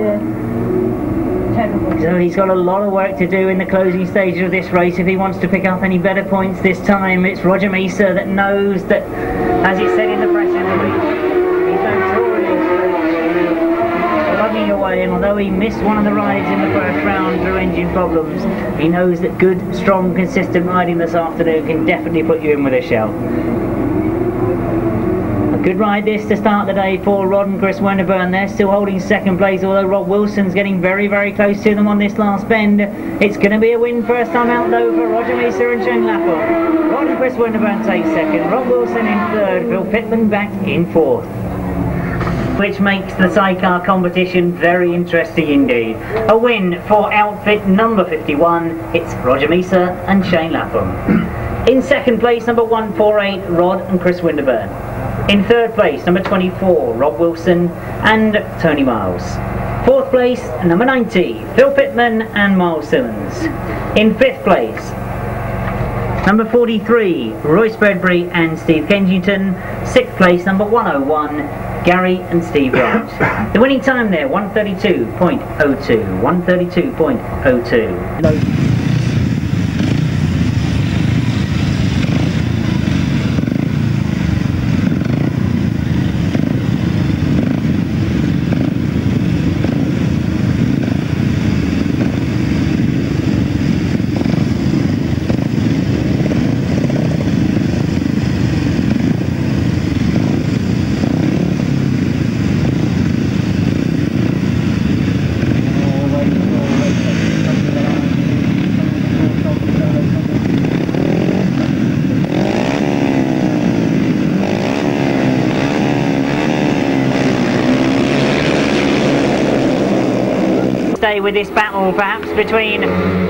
So he's got a lot of work to do in the closing stages of this race if he wants to pick up any better points this time. It's Roger Meester that knows that, as he said in the press interview, he's notorious for lugging away, and although he missed one of the rides in the first round through engine problems, he knows that good, strong, consistent riding this afternoon can definitely put you in with a shout. Good ride this to start the day for Rod and Chris Winterburn. They're still holding 2nd place, although Rob Wilson's getting very, very close to them on this last bend. It's going to be a win first time out though for Roger Meester and Shane Lapham. Rod and Chris Winterburn take 2nd, Rob Wilson in 3rd, Phil Pittman back in 4th. Which makes the sidecar competition very interesting indeed. A win for outfit number 51, it's Roger Meester and Shane Lapham. In 2nd place, number 148, Rod and Chris Winterburn. In 3rd place, number 24, Rob Wilson and Tony Miles. 4th place, number 90, Phil Pittman and Miles Simmons. In 5th place, number 43, Royce Bradbury and Steve Kensington. 6th place, number 101, Gary and Steve Wright. The winning time there, 132.02. 132.02. With this battle perhaps between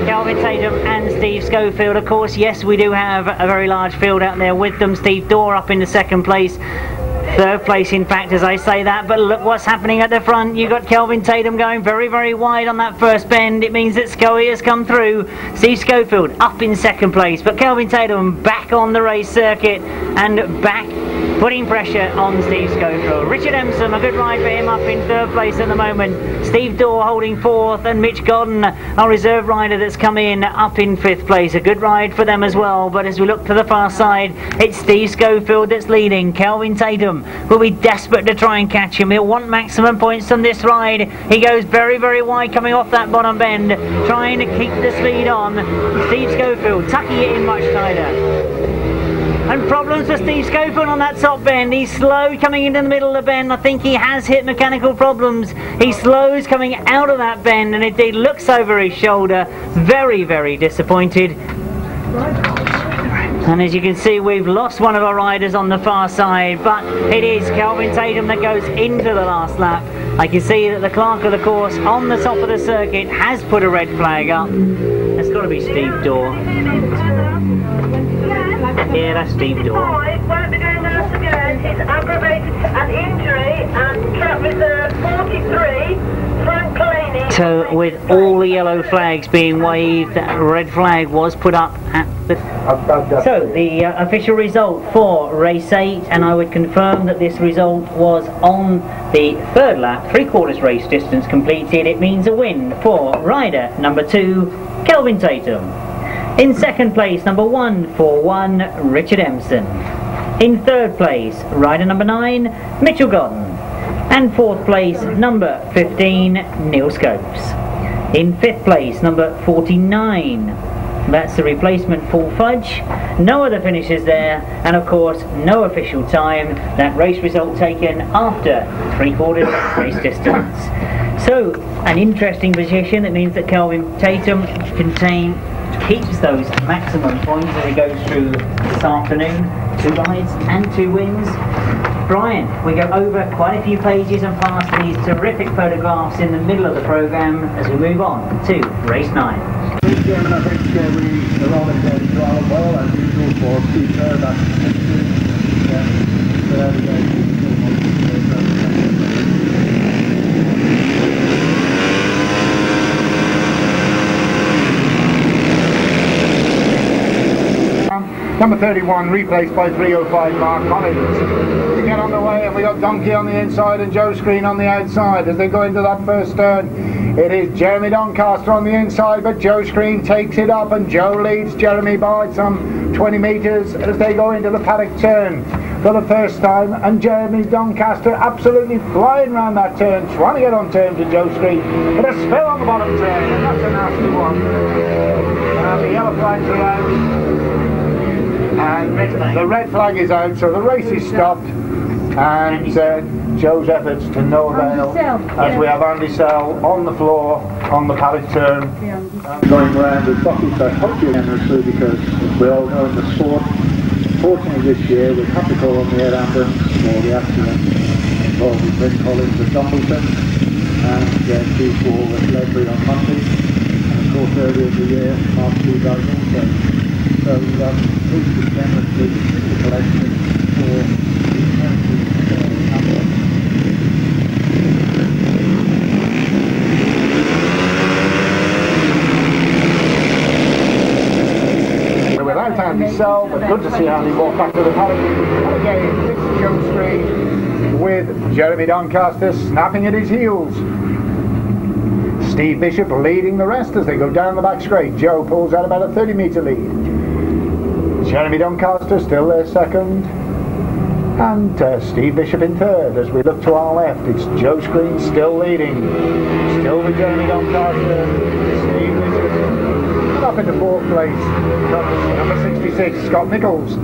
Kelvin Tatum and Steve Schofield. Of course, yes, we do have a very large field out there with them. Steve Dorr up in the 2nd place, 3rd place in fact as I say that, but look what's happening at the front. You've got Kelvin Tatum going very, very wide on that first bend. It means that Scoey has come through. Steve Schofield up in 2nd place, but Kelvin Tatum back on the race circuit and back putting pressure on Steve Schofield. Richard Emson, a good ride for him, up in 3rd place at the moment. Steve Dorr holding 4th, and Mitch Godden, our reserve rider that's come in, up in 5th place. A good ride for them as well, but as we look to the far side, it's Steve Schofield that's leading. Kelvin Tatum will be desperate to try and catch him. He'll want maximum points from this ride. He goes very, very wide coming off that bottom bend, trying to keep the speed on. Steve Schofield tucking it in much tighter. And problems for Steve Schofield on that top bend. He's slow coming into the middle of the bend. I think he has hit mechanical problems. He slows coming out of that bend, and indeed looks over his shoulder. Very, very disappointed. And as you can see, we've lost one of our riders on the far side, but it is Kelvin Tatum that goes into the last lap. I can see that the clerk of the course on the top of the circuit has put a red flag up. It's got to be Steve Dorr. Yeah, that's Steve Dorr. Won't be doing that again. It's aggravated an injury and track reserve 43, Frank Laney. So with all the yellow flags being waved, that red flag was put up at the... So the official result for race 8, and I would confirm that this result was on the 3rd lap, 3/4 race distance completed. It means a win for rider number 2, Kelvin Tatum. In 2nd place, number 141, Richard Emson. In 3rd place, rider number 9, Mitchell Godden. And 4th place, number 15, Neil Scopes. In 5th place, number 49, that's the replacement Full Fudge. No other finishes there, and of course, no official time. That race result taken after 3/4 race distance. So, an interesting position. That means that Kelvin Tatum keeps those maximum points as he goes through this afternoon. 2 rides and 2 wins. Brian, we go over quite a few pages and past these terrific photographs in the middle of the programme as we move on to race 9. Chairman, I think we are all in rather well as usual for Peter. Number 31, replaced by 305, Mark Collins. To get on the way, and we got Donkey on the inside and Joe Scree on the outside as they go into that first turn. It is Jeremy Doncaster on the inside, but Joe Scree takes it up, and Joe leads Jeremy by some 20 metres as they go into the paddock turn for the first time, and Jeremy Doncaster absolutely flying around that turn, trying to get on terms with Joe Scree, but a spill on the bottom turn, and that's a nasty one. And the yellow flags are out. And the red flag is out, so the race is stopped, and Joe's efforts to no avail as we have Andy Sell on the floor on the paddock turn. Going around with buckles, I hope you're generously, because we all know in the sport, fortunately this year we've had to call on the air ambulance for the accident involving Ben Collins at Dumbleton and Steve Wall at Ledbury on Monday, and of course earlier in the year Mark Steve also. So please generously the collection for the himself, but good to see Handley walk back to the paddock. And again, this is Joe Scree with Jeremy Doncaster snapping at his heels. Steve Bishop leading the rest as they go down the back straight. Joe pulls out about a 30-metre lead. Jeremy Doncaster still there second. And Steve Bishop in third. As we look to our left, it's Joe Scree still leading. Still with Jeremy Doncaster. Steve Bishop. And up into fourth place, number 66, Scott Nicholls.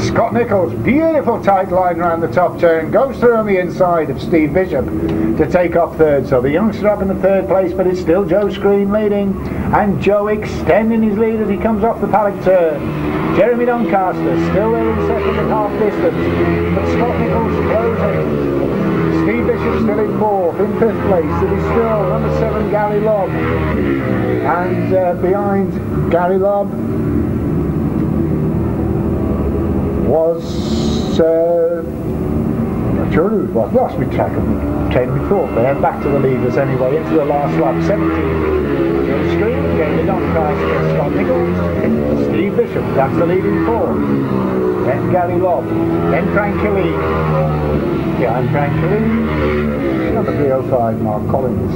Scott Nicholls, beautiful tight line around the top turn, goes through on the inside of Steve Bishop to take off third. So the youngster up in the third place, but it's still Joe Scree leading, and Joe extending his lead as he comes off the paddock turn. Jeremy Doncaster still there in second at half distance, but Scott Nicholls closing. Steve Bishop still in fourth. In fifth place it is still number 7 Gary Lobb, and behind Gary Lobb was not sure who it was, lost me track of the train we thought there. Back to the leaders anyway, into the last lap. 17 Joe Scree, Jeremy Doncaster, Scott Nicholls, Steve Bishop, that's the leading four. Then Gary Lobb, then Frank Kelly, behind Frank Kelly, number 305 Mark Collins.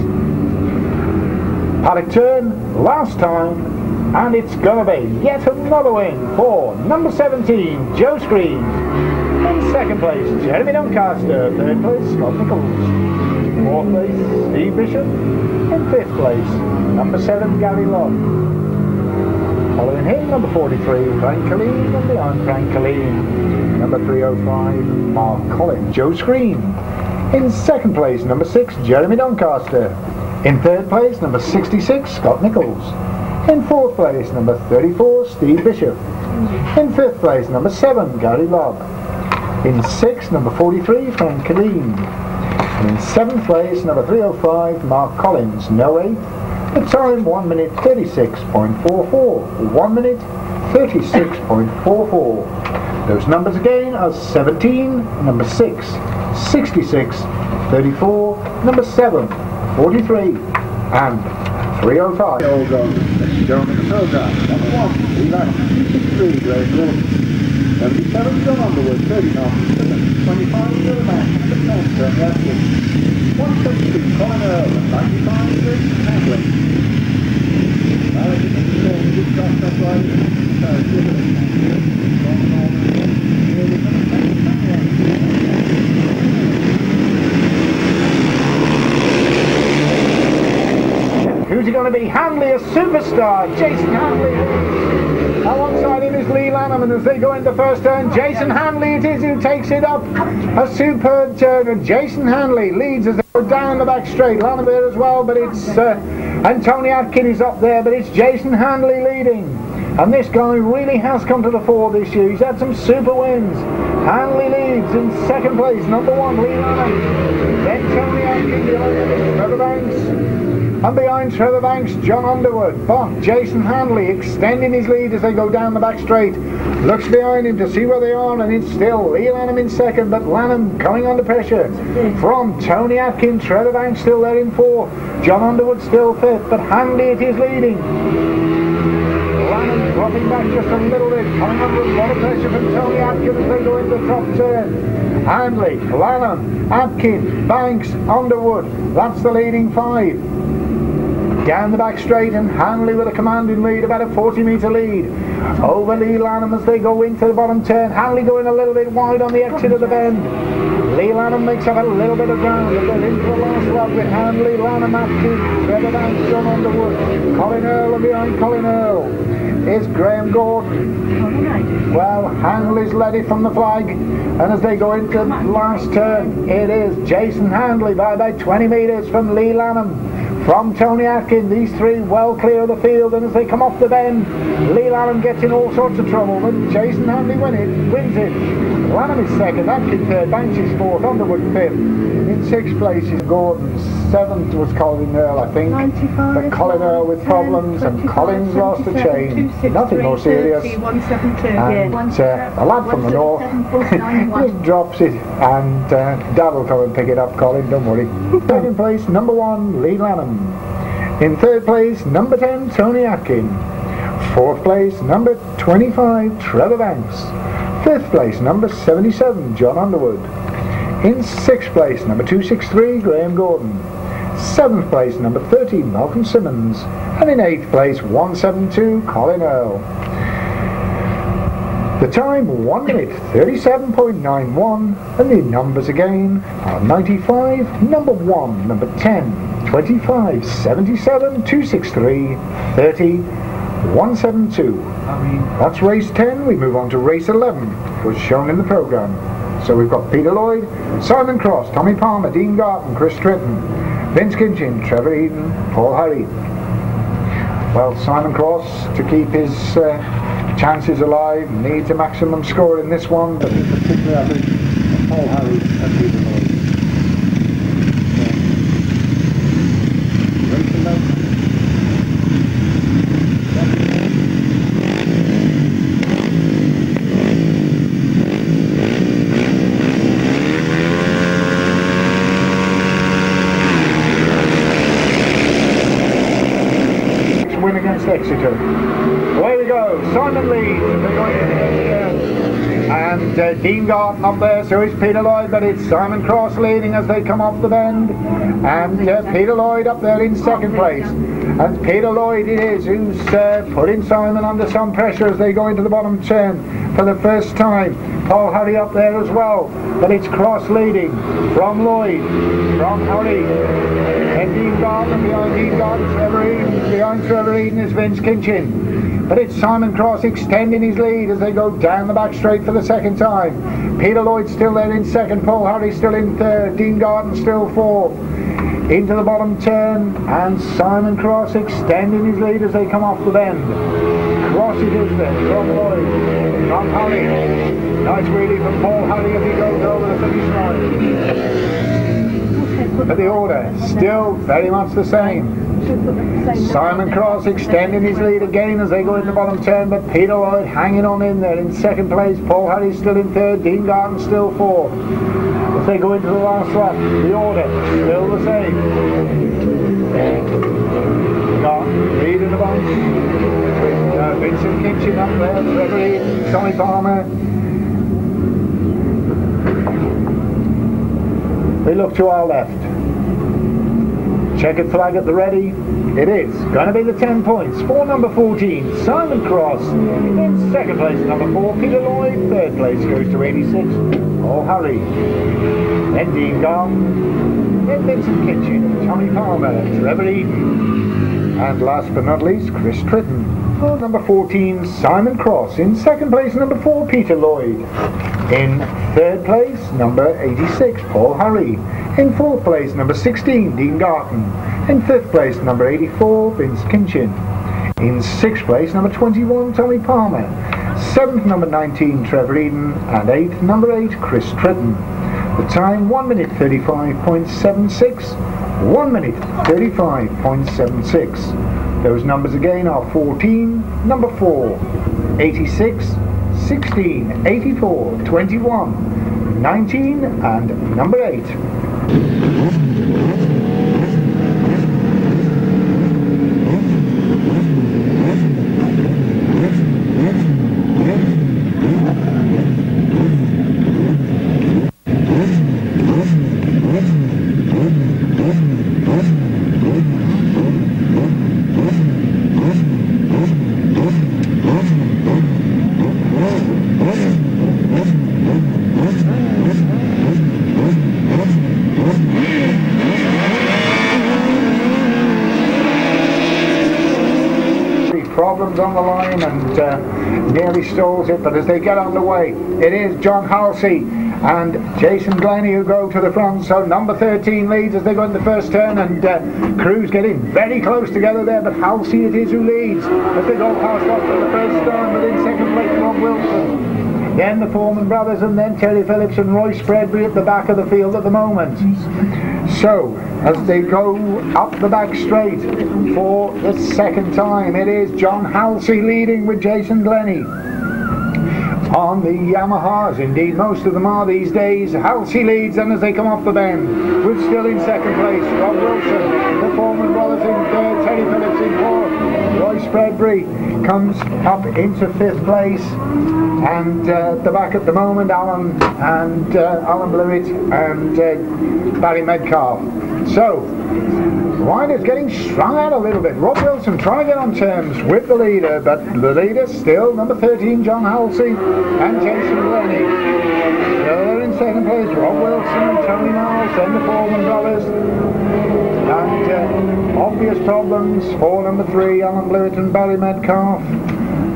Paddock turn, last time, and it's gonna be yet another win for number 17 Joe Scree. In second place Jeremy Doncaster, third place Scott Nicholls, fourth place Steve Bishop, in fifth place number 7 Gary Lobb. Following him number 43 Frank Colleen, and behind Frank Colleen number 305 Mark Colin. Joe Scree. In second place number 6 Jeremy Doncaster. In third place number 66 Scott Nicholls. In fourth place number 34 Steve Bishop. In fifth place number 7 Gary Lobb. In sixth number 43 Frank Colleen. And in seventh place number 305 Mark Collins. No 8. The time 1 minute 36.44. 1 minute 36.44. Those numbers again are 17, number 6, 66, 34, number 7, 43, and 305. Old gentlemen, program. Number 1, Leigh, 63, Graham Gordon. 77, John Underwood, 30 North Simmons, 25, Joe Scree, Atkin. 172, Colin Earl, and 95, Handley. Who's he going to be? Handley, a superstar. Jason Handley. Alongside him is Leigh Lanham, and as they go into first turn, Jason Handley it is who takes it up. A superb turn, and Jason Handley leads as they go down the back straight. Lanham there as well, but it's and Tony Atkin is up there, but it's Jason Handley leading. And this guy really has come to the fore this year. He's had some super wins. Handley leads in second place, number 1 Leigh Lanham. Then Tony Atkin behind Trevor Banks. And behind Trevor Banks, John Underwood. But Jason Handley extending his lead as they go down the back straight. Looks behind him to see where they are, and it's still Leigh Lanham in second, but Lanham coming under pressure from Tony Atkin. Trevor Banks still there in fourth. John Underwood still fifth, but Handley it is leading. Lanham dropping back just a little bit, coming under a lot of pressure from Tony Atkin as they go into the top turn. Handley, Lanham, Atkin, Banks, Underwood. That's the leading 5. Down the back straight, and Handley with a commanding lead, about a 40-metre lead over Leigh Lanham as they go into the bottom turn. Handley going a little bit wide on the exit of the bend. Leigh Lanham makes up a little bit of ground and goes into the last lap with Handley, Lanham, Atkin, Trevor Banks, John Underwood, Colin Earl, and behind Colin Earl is Graham Gordon. Well, Handley's led it from the flag, and as they go into the last turn, it is Jason Handley by about 20 metres from Leigh Lanham. From Tony Atkin, these three well clear of the field, and as they come off the bend, Leigh Lanham gets in all sorts of trouble, but Jason Handley wins it. Lanham is second, Atkin third, Banks is fourth, Underwood fifth. In sixth place is Gordon, seventh was Colin Earl, I think. But Colin Earl with problems, and Colin's lost the chain. Nothing more serious. And a lad from the north just drops it, and Dad will come and pick it up, Colin, don't worry. Second place, number 1, Leigh Lanham. In third place, number 10, Tony Atkin. 4th place, number 25, Trevor Banks. 5th place, number 77, John Underwood. In 6th place, number 263, Graham Gordon. 7th place, number 30, Malcolm Simmons. And in 8th place, 172, Colin Earl. The time, 1 minute 37.91, and the numbers again are 95, number 1, number 10, 25, 77, 263, 30, 172. That's race 10. We move on to race 11, was shown in the programme. So we've got Peter Lloyd, Simon Cross, Tommy Palmer, Dean Garton, Chris Tritton, Vince Kinchin, Trevor Eden, Paul Harry. Well, Simon Cross, to keep his chances alive, needs a maximum score in this one, but in particular I think Paul Harry and Peter Lloyd. Race 11. Win against Exeter. Away we go. Simon leads. And Dean Garton up there, so is Peter Lloyd, but it's Simon Cross leading as they come off the bend. And Peter Lloyd up there in 2nd place. And Peter Lloyd it is who's putting Simon under some pressure as they go into the bottom turn for the first time. Paul Harry up there as well, but it's Cross leading from Lloyd, from Harry. And Dean Garton behind Dean Garton, Trevor Eden. Behind Trevor Eden is Vince Kinchin. But it's Simon Cross extending his lead as they go down the back straight for the second time. Peter Lloyd still there in 2nd, Paul Harry still in 3rd, Dean Garton still 4th. Into the bottom turn, and Simon Cross extending his lead as they come off the bend. Cross it is there, from Lloyd, from Harry. Nice wheelie from Paul Harry as he goes over the finish line. But the order, still very much the same. Simon Cross extending his lead again as they go in the bottom turn, but Peter Lloyd hanging on in there in 2nd place. Paul Harry still in 3rd, Dean Garton still 4th. As they go into the last lap, the order, still the same. Garton leading the bunch with Vincent Kinchin up there, Trevor Eden, Tommy Palmer. We look to our left. Checkered flag at the ready. It is going to be the 10 points for number 14, Simon Cross. In 2nd place, number 4, Peter Lloyd. 3rd place goes to 86, Paul Harry. Then Dean Garton. Then Vincent Kinchin, Tommy Palmer, Trevor Eden. And last but not least, Chris Tritton. For number 14, Simon Cross. In 2nd place, number 4, Peter Lloyd. In 3rd place, number 86, Paul Harry. In 4th place, number 16, Dean Garton. In 5th place, number 84, Vince Kinchin. In 6th place, number 21, Tommy Palmer. 7th, number 19, Trevor Eden. And 8th, number 8, Chris Tritton. The time, 1 minute 35.76. 1 minute 35.76. Those numbers again are 14, number 4, 86, 16, 84, 21, 19 and number 8. Problems on the line and nearly stalls it, but as they get underway, it is John Halsey and Jason Glennie who go to the front. So number 13 leads as they go in the first turn, and crews getting very close together there, but Halsey it is who leads as they go past off for the first time, but in second place Rob Wilson. Then the Foreman brothers, and then Terry Phillips and Roy Spreadbury at the back of the field at the moment. So, as they go up the back straight for the second time, it is John Halsey leading with Jason Glennie. On the Yamahas, indeed most of them are these days, Halsey leads, and as they come off the bend, we're still in second place, Rob Wilson, the Foreman brothers in third, Terry Phillips in fourth, Roy Spreadbury comes up into 5th place, and the back at the moment, Alan Blewett and Barry Metcalf. So riders getting strung out a little bit. Rob Wilson trying to get on terms with the leader, but the leader still number 13 John Halsey and Jason Glennie. They're in 2nd place, Rob Wilson and Tony Miles, then the Foreman brothers. And obvious problems for number 3 Alan Blewett and Barry Metcalf.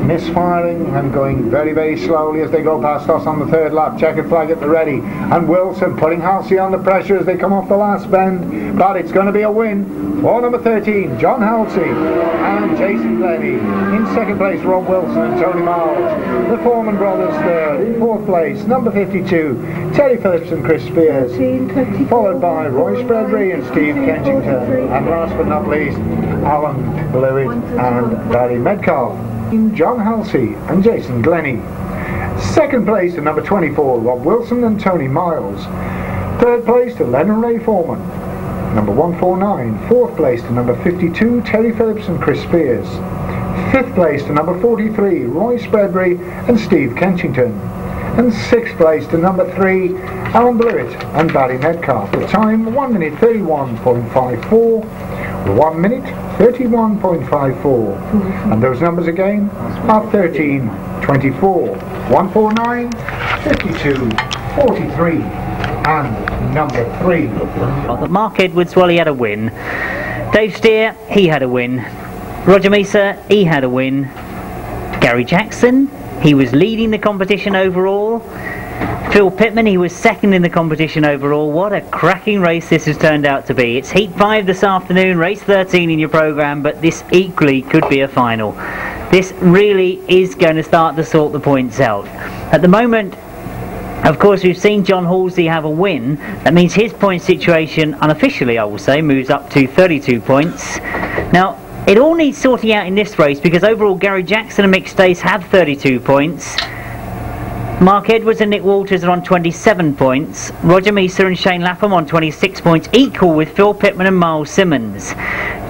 Misfiring and going very, very slowly as they go past us on the 3rd lap. Checkered flag at the ready, and Wilson putting Halsey under pressure as they come off the last bend, but it's going to be a win for number 13 John Halsey and Jason Glennie. In 2nd place, Rob Wilson and Tony Miles. The Foreman brothers 3rd. In 4th place, number 52 Terry Phillips and Chris Spears, followed by Roy Spreadbury and Steve Kensington, and last but not least Alan Blewett and Barry Metcalf. John Halsey and Jason Glennie. 2nd place to number 24 Rob Wilson and Tony Miles. 3rd place to Len and Ray Foreman. Number 149. 4th place to number 52 Terry Phillips and Chris Spears. 5th place to number 43 Roy Spreadbury and Steve Kensington. And 6th place to number 3 Alan Blewett and Barry Metcalf. The time 1 minute 31.54. 1 minute 31.54, and those numbers again are 13, 24, 149, 52, 43, and number 3. But Mark Edwards, well, he had a win. Dave Steer, he had a win. Roger Mesa, he had a win. Gary Jackson, he was leading the competition overall. Phil Pittman, he was 2nd in the competition overall. What a cracking race this has turned out to be. It's Heat 5 this afternoon, race 13 in your programme, but this equally could be a final. This really is going to start to sort the points out. At the moment, of course, we've seen John Halsey have a win. That means his point situation, unofficially I will say, moves up to 32 points. Now, it all needs sorting out in this race, because overall Gary Jackson and Mick Stace have 32 points. Mark Edwards and Nick Walters are on 27 points. Roger Mesa and Shane Lapham on 26 points, equal with Phil Pittman and Miles Simmons.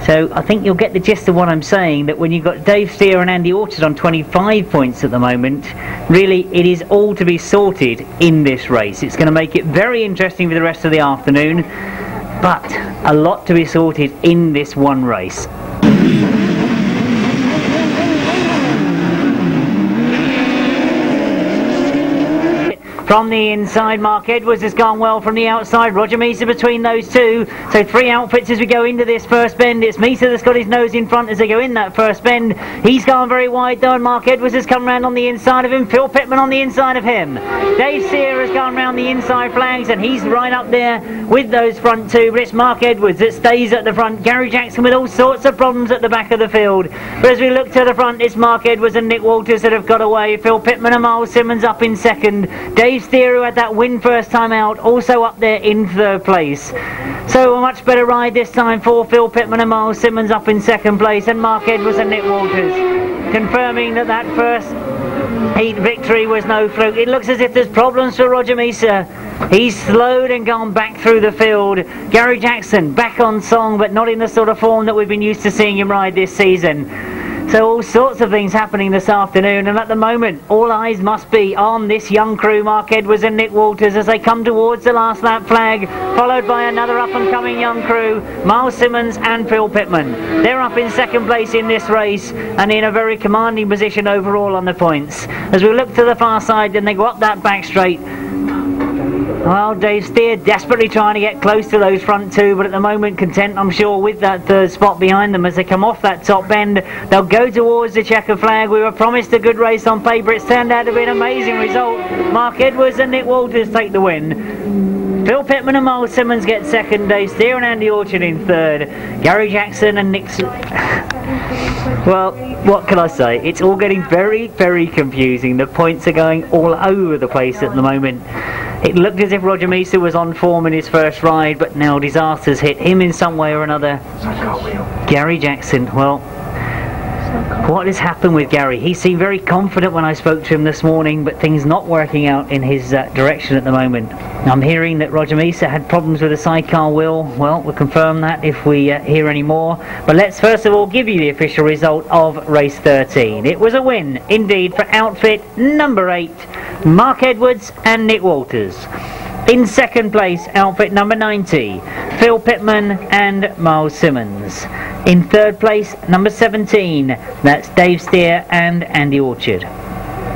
So I think you'll get the gist of what I'm saying, that when you've got Dave Steer and Andy Orchard on 25 points at the moment, really it is all to be sorted in this race. It's going to make it very interesting for the rest of the afternoon, but a lot to be sorted in this one race. From the inside, Mark Edwards has gone well from the outside. Roger Mesa between those two. So 3 outfits as we go into this first bend. It's Mesa that's got his nose in front as they go in that first bend. He's gone very wide though, and Mark Edwards has come round on the inside of him. Phil Pittman on the inside of him. Dave Steer has gone round the inside flags, and he's right up there with those front two. But it's Mark Edwards that stays at the front. Gary Jackson with all sorts of problems at the back of the field. But as we look to the front, it's Mark Edwards and Nick Walters that have got away. Phil Pittman and Miles Simmons up in 2nd. Dave Steer, who had that win first time out, also up there in 3rd place. So a much better ride this time for Phil Pittman and Miles Simmons up in 2nd place, and Mark Edwards and Nick Walters confirming that that first heat victory was no fluke. It looks as if there's problems for Roger Mesa. He's slowed and gone back through the field. Gary Jackson back on song, but not in the sort of form that we've been used to seeing him ride this season. So all sorts of things happening this afternoon, and at the moment all eyes must be on this young crew, Mark Edwards and Nick Walters, as they come towards the last lap flag, followed by another up and coming young crew, Miles Simmons and Phil Pittman. They're up in 2nd place in this race and in a very commanding position overall on the points. As we look to the far side, then they go up that back straight. Well, Dave Steer desperately trying to get close to those front two, but at the moment content, I'm sure, with that 3rd spot behind them as they come off that top bend. They'll go towards the checker flag. We were promised a good race on paper. It's turned out to be an amazing result. Mark Edwards and Nick Walters take the win. Phil Pittman and Miles Simmons get 2nd. Dave Steer and Andy Orchard in 3rd. Gary Jackson and Nick... Well, what can I say? It's all getting very, very confusing. The points are going all over the place at the moment. It looked as if Roger Mesa was on form in his first ride, but now disaster's hit him in some way or another. Gary Jackson, well, What has happened with Gary? He seemed very confident when I spoke to him this morning, but things not working out in his direction at the moment. I'm hearing that Roger MEASOR had problems with the sidecar wheel. Well, we'll confirm that if we hear any more. But let's first of all give you the official result of race 13. It was a win, indeed, for outfit number 8, Mark Edwards and Nick Walters. In second place, outfit number 90, Phil Pittman and Miles Simmons. In third place, number 17, that's Dave Steer and Andy Orchard.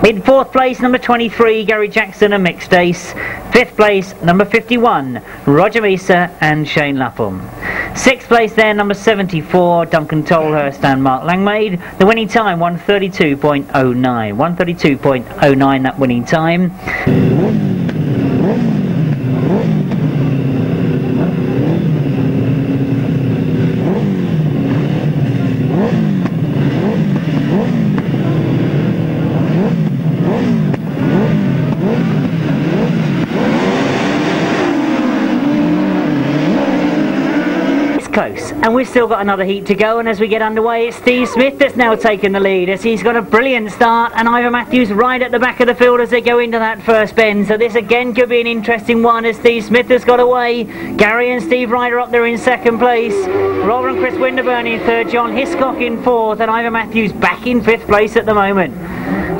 In fourth place, number 23, Gary Jackson and Mick Stace. Fifth place, number 51, Roger MEASOR and Shane Lapham. Sixth place there, number 74, Duncan Tolhurst and Mark Langmaid. The winning time, 1:32.09. 1:32.09, that winning time. Close, and we've still got another heat to go, and as we get underway it's Steve Smith that's now taken the lead as he's got a brilliant start, and Ivor Matthews right at the back of the field as they go into that first bend. So this again could be an interesting one as Steve Smith has got away. Gary and Steve Ryder up there in second place, Robert and Chris Winterburn in third, John Hiscock in fourth, and Ivor Matthews back in fifth place at the moment.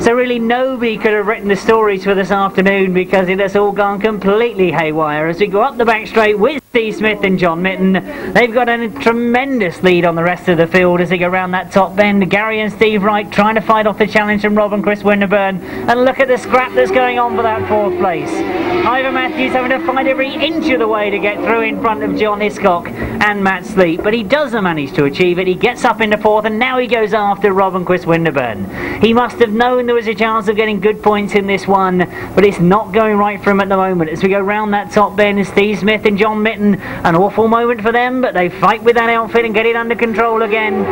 So really nobody could have written the stories for this afternoon because it has all gone completely haywire as we go up the back straight with Steve Smith and John Mitten. They've got a tremendous lead on the rest of the field as they go around that top bend. Gary and Steve Wright trying to fight off the challenge from Rob and Chris Winterburn, and look at the scrap that's going on for that fourth place. Ivor Matthews having to fight every inch of the way to get through in front of John Hiscock and Matt Sleep, but he does manage to achieve it. He gets up into fourth, and now he goes after Rob and Chris Winterburn. He must have known there was a chance of getting good points in this one, but it's not going right for him at the moment as we go round that top bend. Steve Smith and John Mitten, an awful moment for them, but they fight with that outfit and get it under control again.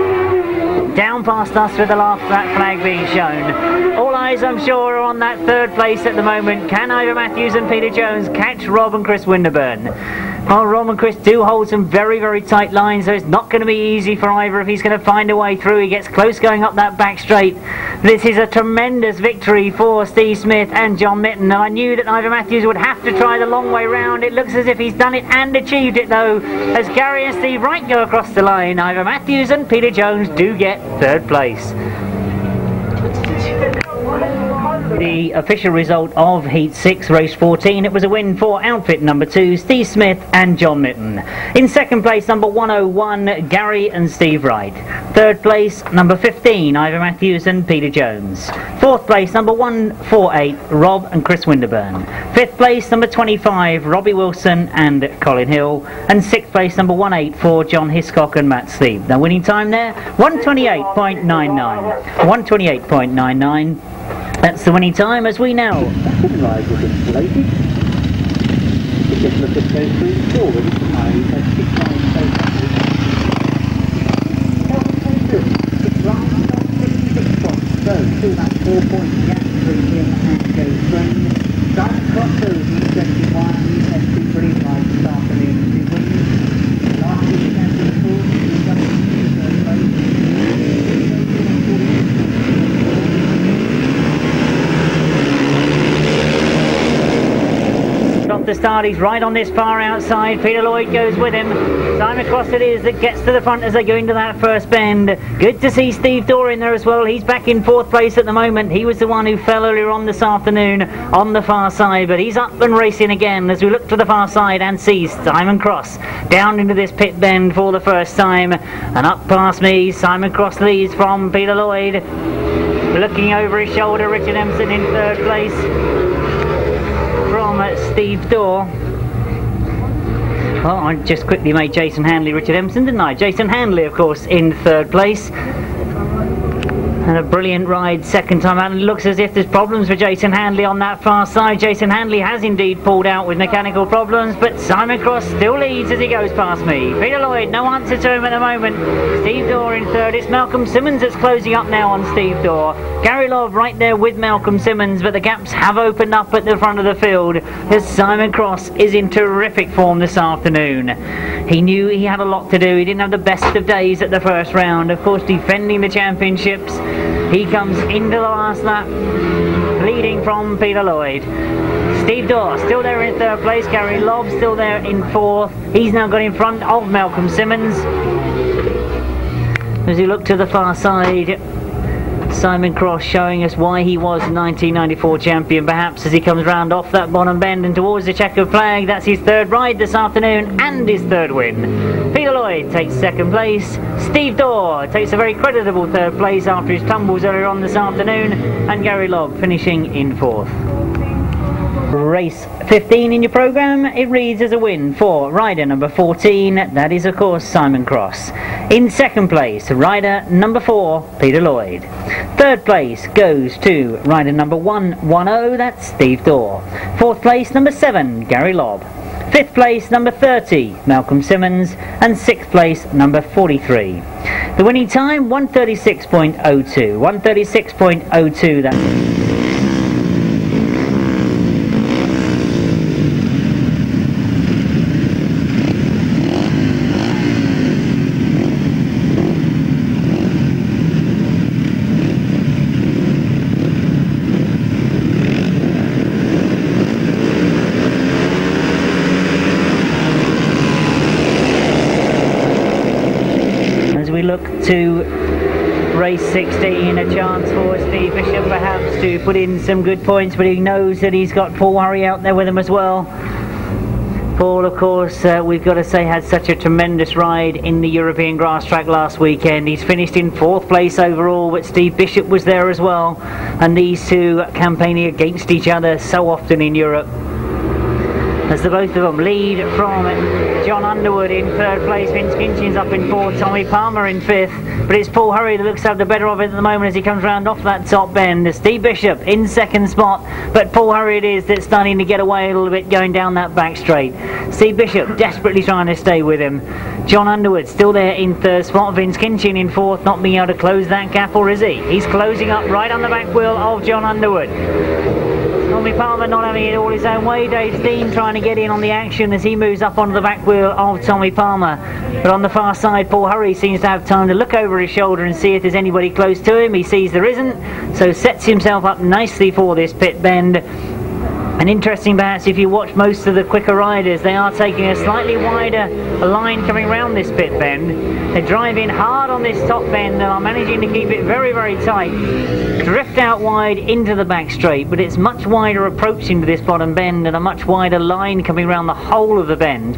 Down past us with the last flag being shown. All eyes, I'm sure, are on that third place at the moment. Can Ivor Matthews and Peter Jones catch Rob and Chris Winterburn? Well, Rob and Chris do hold some very, very tight lines, so it's not going to be easy for Ivor if he's going to find a way through. He gets close going up that back straight. This is a tremendous victory for Steve Smith and John Mitten, and I knew that Ivor Matthews would have to try the long way round. It looks as if he's done it and achieved it, though, as Gary and Steve Wright go across the line. Ivor Matthews and Peter Jones do get third place. The official result of Heat 6, Race 14, it was a win for outfit number 2, Steve Smith and John Mitten. In second place, number 101, Gary and Steve Wright. Third place, number 15, Ivor Matthews and Peter Jones. Fourth place, number 148, Rob and Chris Winterburn. Fifth place, number 25, Robbie Wilson and Colin Hill. And sixth place, number 184, John Hiscock and Matt Sleep. The winning time there, 1:28.99. 1:28.99. That's the winning time as we now. Ride was insulated. The Kessler pit goes through forward. He's had 6 lines so Kelvin Tatum, 6 lines, 56 points. So, still that 4-point gap between him and Joe Scree. Garton crosses, he's 71. He's had 2 brilliant rides this afternoon. 2 wins. Last year, he had 4. He's got in third place. Off the start, he's right on this far outside. Peter Lloyd goes with him. Simon Cross it is that gets to the front as they go into that first bend. Good to see Steve Dorr in there as well. He's back in fourth place at the moment. He was the one who fell earlier on this afternoon on the far side, but he's up and racing again as we look to the far side and see Simon Cross down into this pit bend for the first time. And up past me, Simon Cross leads from Peter Lloyd. Looking over his shoulder, Richard Emson in third place from Steve Dorr. Well, I just quickly made Jason Handley Richard Emson, didn't I? Jason Handley, of course, in third place. And a brilliant ride second time out, and it looks as if there's problems for Jason Handley on that far side. Jason Handley has indeed pulled out with mechanical problems, but Simon Cross still leads as he goes past me. Peter Lloyd, no answer to him at the moment. Steve Dorr in third. It's Malcolm Simmons that's closing up now on Steve Dorr. Gary Lobb right there with Malcolm Simmons, but the gaps have opened up at the front of the field as Simon Cross is in terrific form this afternoon. He knew he had a lot to do. He didn't have the best of days at the first round. Of course, defending the championships. He comes into the last lap, leading from Peter Lloyd. Steve Dorr still there in third place. Gary Lobb still there in fourth. He's now got in front of Malcolm Simmons. As you look to the far side, Simon Cross showing us why he was 1994 champion, perhaps as he comes round off that bottom bend and towards the checkered flag. That's his third ride this afternoon and his third win. Peter Lloyd takes second place. Steve Dorr takes a very creditable third place after his tumbles earlier on this afternoon, and Gary Lobb finishing in fourth. Race 15 in your programme, it reads as a win for rider number 14, that is of course Simon Cross. In second place, rider number 4, Peter Lloyd. Third place goes to rider number 110, that's Steve Dorr. Fourth place, number 7, Gary Lobb. Fifth place, number 30, Malcolm Simmons, and sixth place, number 43. The winning time, 1:36.02. 1:36.02, that's... to race 16, a chance for Steve Bishop perhaps to put in some good points, but he knows that he's got Paul Hurry out there with him as well. Paul, of course, we've got to say, had such a tremendous ride in the European Grasstrack last weekend. He's finished in fourth place overall, but Steve Bishop was there as well, and these two campaigning against each other so often in Europe. As the both of them lead from John Underwood in third place, Vince Kinchin's up in fourth, Tommy Palmer in fifth, but it's Paul Hurry that looks to have the better of it at the moment as he comes round off that top bend. Steve Bishop in second spot, but Paul Hurry it is that's starting to get away a little bit going down that back straight. Steve Bishop desperately trying to stay with him. John Underwood still there in third spot, Vince Kinchin in fourth, not being able to close that gap, or is he? He's closing up right on the back wheel of John Underwood. Tommy Palmer not having it all his own way. Dave Steen trying to get in on the action as he moves up onto the back wheel of Tommy Palmer. But on the far side, Paul Hurry seems to have time to look over his shoulder and see if there's anybody close to him. He sees there isn't, so sets himself up nicely for this pit bend. And interesting perhaps, if you watch most of the quicker riders, they are taking a slightly wider line coming around this pit bend. They drive in hard on this top bend and are managing to keep it very, very tight. Drift out wide into the back straight, but it's much wider approach into this bottom bend and a much wider line coming around the whole of the bend.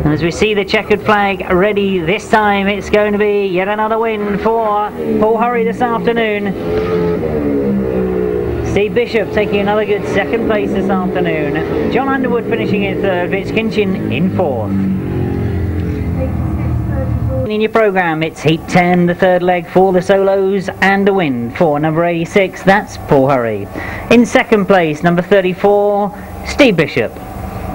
And as we see the checkered flag ready this time, it's going to be yet another win for Paul Hurry this afternoon. Steve Bishop taking another good second place this afternoon. John Underwood finishing in third, Vince Kinchin in fourth. In your programme, it's Heat 10, the third leg for the solos, and a win for number 86, that's Paul Hurry. In second place, number 34, Steve Bishop.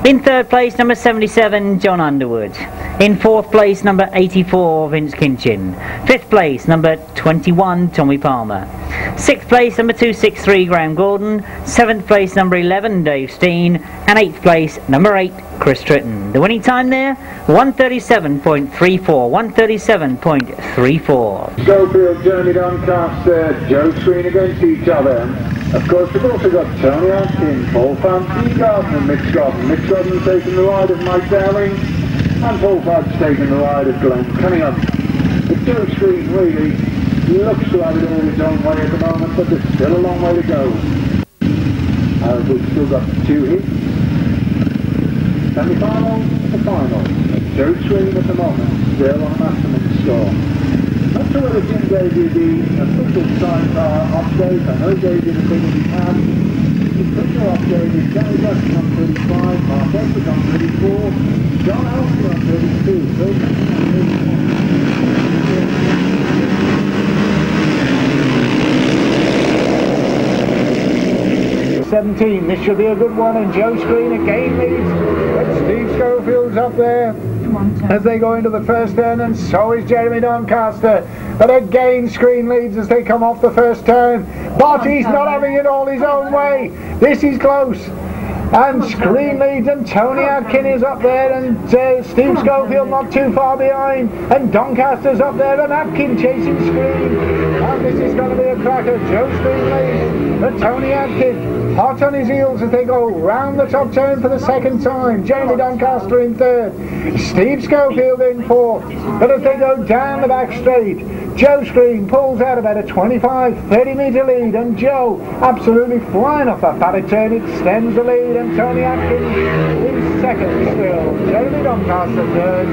In third place, number 77, John Underwood. In fourth place, number 84, Vince Kinchin. Fifth place, number 21, Tommy Palmer. Sixth place, number 263, Graham Gordon. Seventh place, number 11, Dave Steen. And eighth place, number 8, Chris Tritton. The winning time there, 1:37.34. 1:37.34. Schofield, Jeremy Doncaster, Joe Scree against each other. Of course, we've also got Tony Atkin, Paul Fancy, Garton and Mick Stace. Mick Stace taking the ride of Mike Dowling, and Paul Fudge taking the ride of Glenn Cunningham. But Joe Scree really looks to have it all his own way at the moment, but there's still a long way to go. We've still got 2 hits. Semi-final to final. Joe Scree at the moment, still on a maximum score. Not sure whether Jim gave you the official sidecar update. I know he gave you the thing he had. The official update is Gary Garton on 35, Mark Edwards on 34, John Alford on 32, Phil Jackson on 31. 17. This should be a good one, and Joe Scree again leads. But Steve Schofield's up there as they go into the first turn, and so is Jeremy Doncaster. But again Scree leads as they come off the first turn. But he's not having it all his own way. This is close. And Scree leads, and Tony Atkin is up there, and Steve Schofield not too far behind, and Doncaster's up there, and Atkin chasing Scree. And this is going to be a cracker. Joe Scree leads, but Tony Atkin hot on his heels as they go round the top turn for the second time. Jeremy Doncaster in third, Steve Schofield in fourth. But as they go down the back straight, Joe Scree pulls out about a 25-30 metre lead, and Joe absolutely flying off that paddock turn, extends the lead, and Tony Atkin in second still. Jeremy Doncaster third,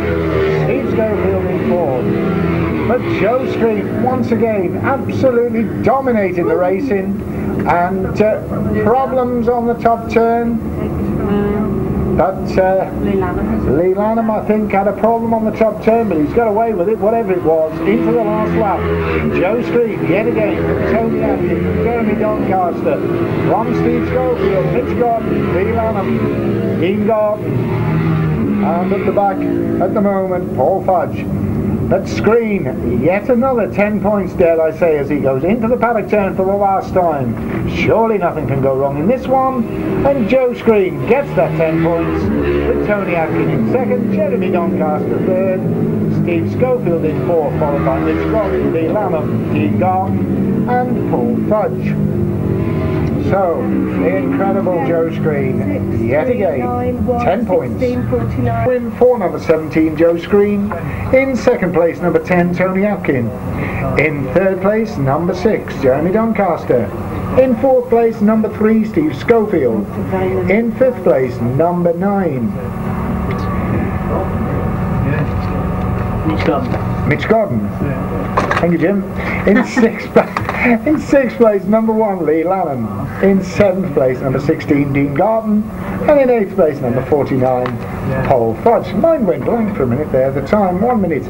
Steve Schofield in fourth. But Joe Scree once again absolutely dominated the racing, and problems on the top turn. But Leigh Lanham, I think, had a problem on the top turn, but he's got away with it, whatever it was, into the last lap. Joe Scree, yet again, Tony Atkin, Jeremy Doncaster, from Steve Schofield, Mitch Godden, Leigh Lanham, Dean Garton, and at the back, at the moment, Paul Fudge. But Screen, yet another 10 points, dare I say, as he goes into the paddock turn for the last time. Surely nothing can go wrong in this one, and Joe Screen gets that 10 points, with Tony Atkin in second, Jeremy Doncaster third, Steve Schofield in fourth, followed by Mitch Godden, Leigh Lanham, Dean Garton, and Paul Fudge. So, the incredible Joe Screen, yet again, 10 points. Win for number 17, Joe Screen. In second place, number 10, Tony Atkin. In third place, number 6, Jeremy Doncaster. In fourth place, number 3, Steve Schofield. In fifth place, number 9, Mitch Godden. Thank you, Jim. In sixth place, number 1, Leigh Lanham. In seventh place, number 16, Dean Garton. And in eighth place, number 49, Paul Fudge. Mine went blank for a minute there. The time, 1 minute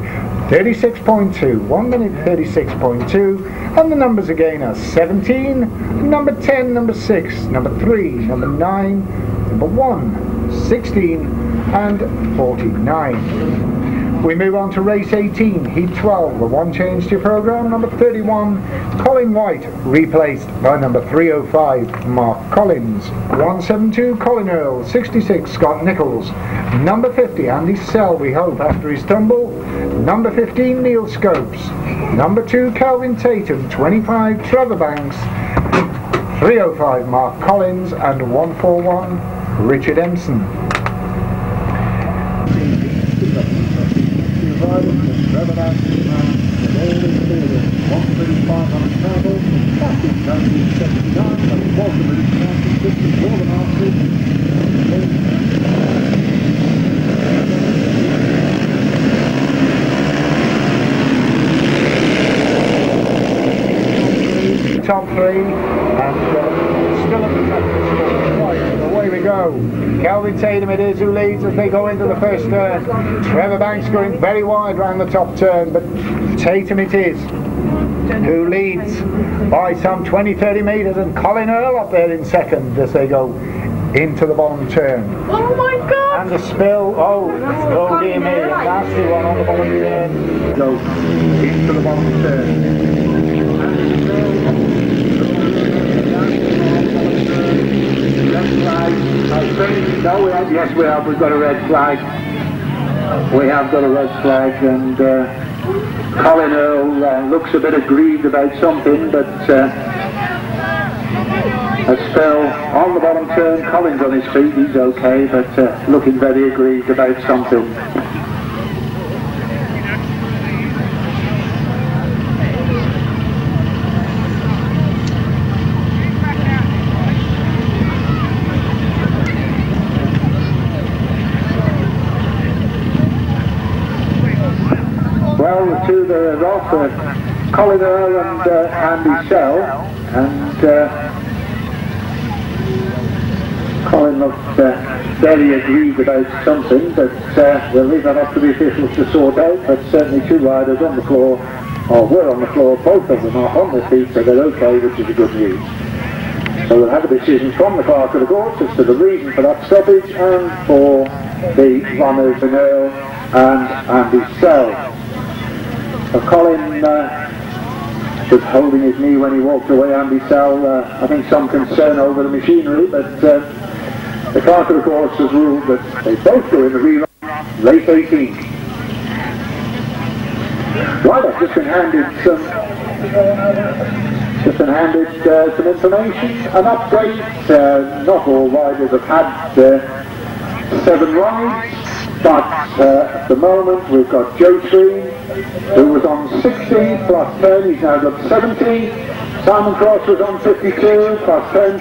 36.2. 1 minute 36.2. And the numbers again are 17, number 10, number 6, number 3, number 9, number 1, 16, and 49. We move on to race 18, heat 12, the one change to program, number 31, Colin White, replaced by number 305, Mark Collins, 172, Colin Earl, 66, Scott Nicholls, number 50, Andy Sell, we hope, after his tumble, number 15, Neil Scopes, number 2, Kelvin Tatum, 25, Trevor Banks, 305, Mark Collins, and 141, Richard Emson. Trevor Banks and all included 135 on a travel, back in 1979, but it was the British Championship before the Masters. Top 3, and still at the top of the score. Right, away we go. Kelvin Tatum it is who leads as they go into the first turn. Trevor Banks going very wide round the top turn, but Tatum it is who leads by some 20-30 metres, and Colin Earl up there in second as they go into the bottom turn. Oh my God! And the spill, oh dear me, a nasty one on the bottom turn. Go into the bottom turn. Red flag. No, yes we have. We've got a red flag. We have got a red flag, and Colin Earl looks a bit aggrieved about something, but a spell on the bottom turn. Colin's on his feet, he's okay, but looking very aggrieved about something. Well, the two that are off, Colin Earl and Andy Sell, and Colin looked very aggrieved about something, but we'll leave that up to the officials to sort out. But certainly two riders on the floor, or were on the floor, both of them are on their feet, so they're okay, which is a good news. So we'll have a decision from the clerk of the courts as to the reason for that stoppage and for the runners in Earl and Andy Sell. Colin was holding his knee when he walked away. Andy Sell, I think some concern over the machinery, but the clerk of the courts has ruled that they both go in the rerun, late 18. Right, I've just been handed some information, an update. Not all riders have had 7 rides, but at the moment we've got Joe Scree, who was on 16 plus 10, he's now got 17. Simon Cross was on 52 plus 10.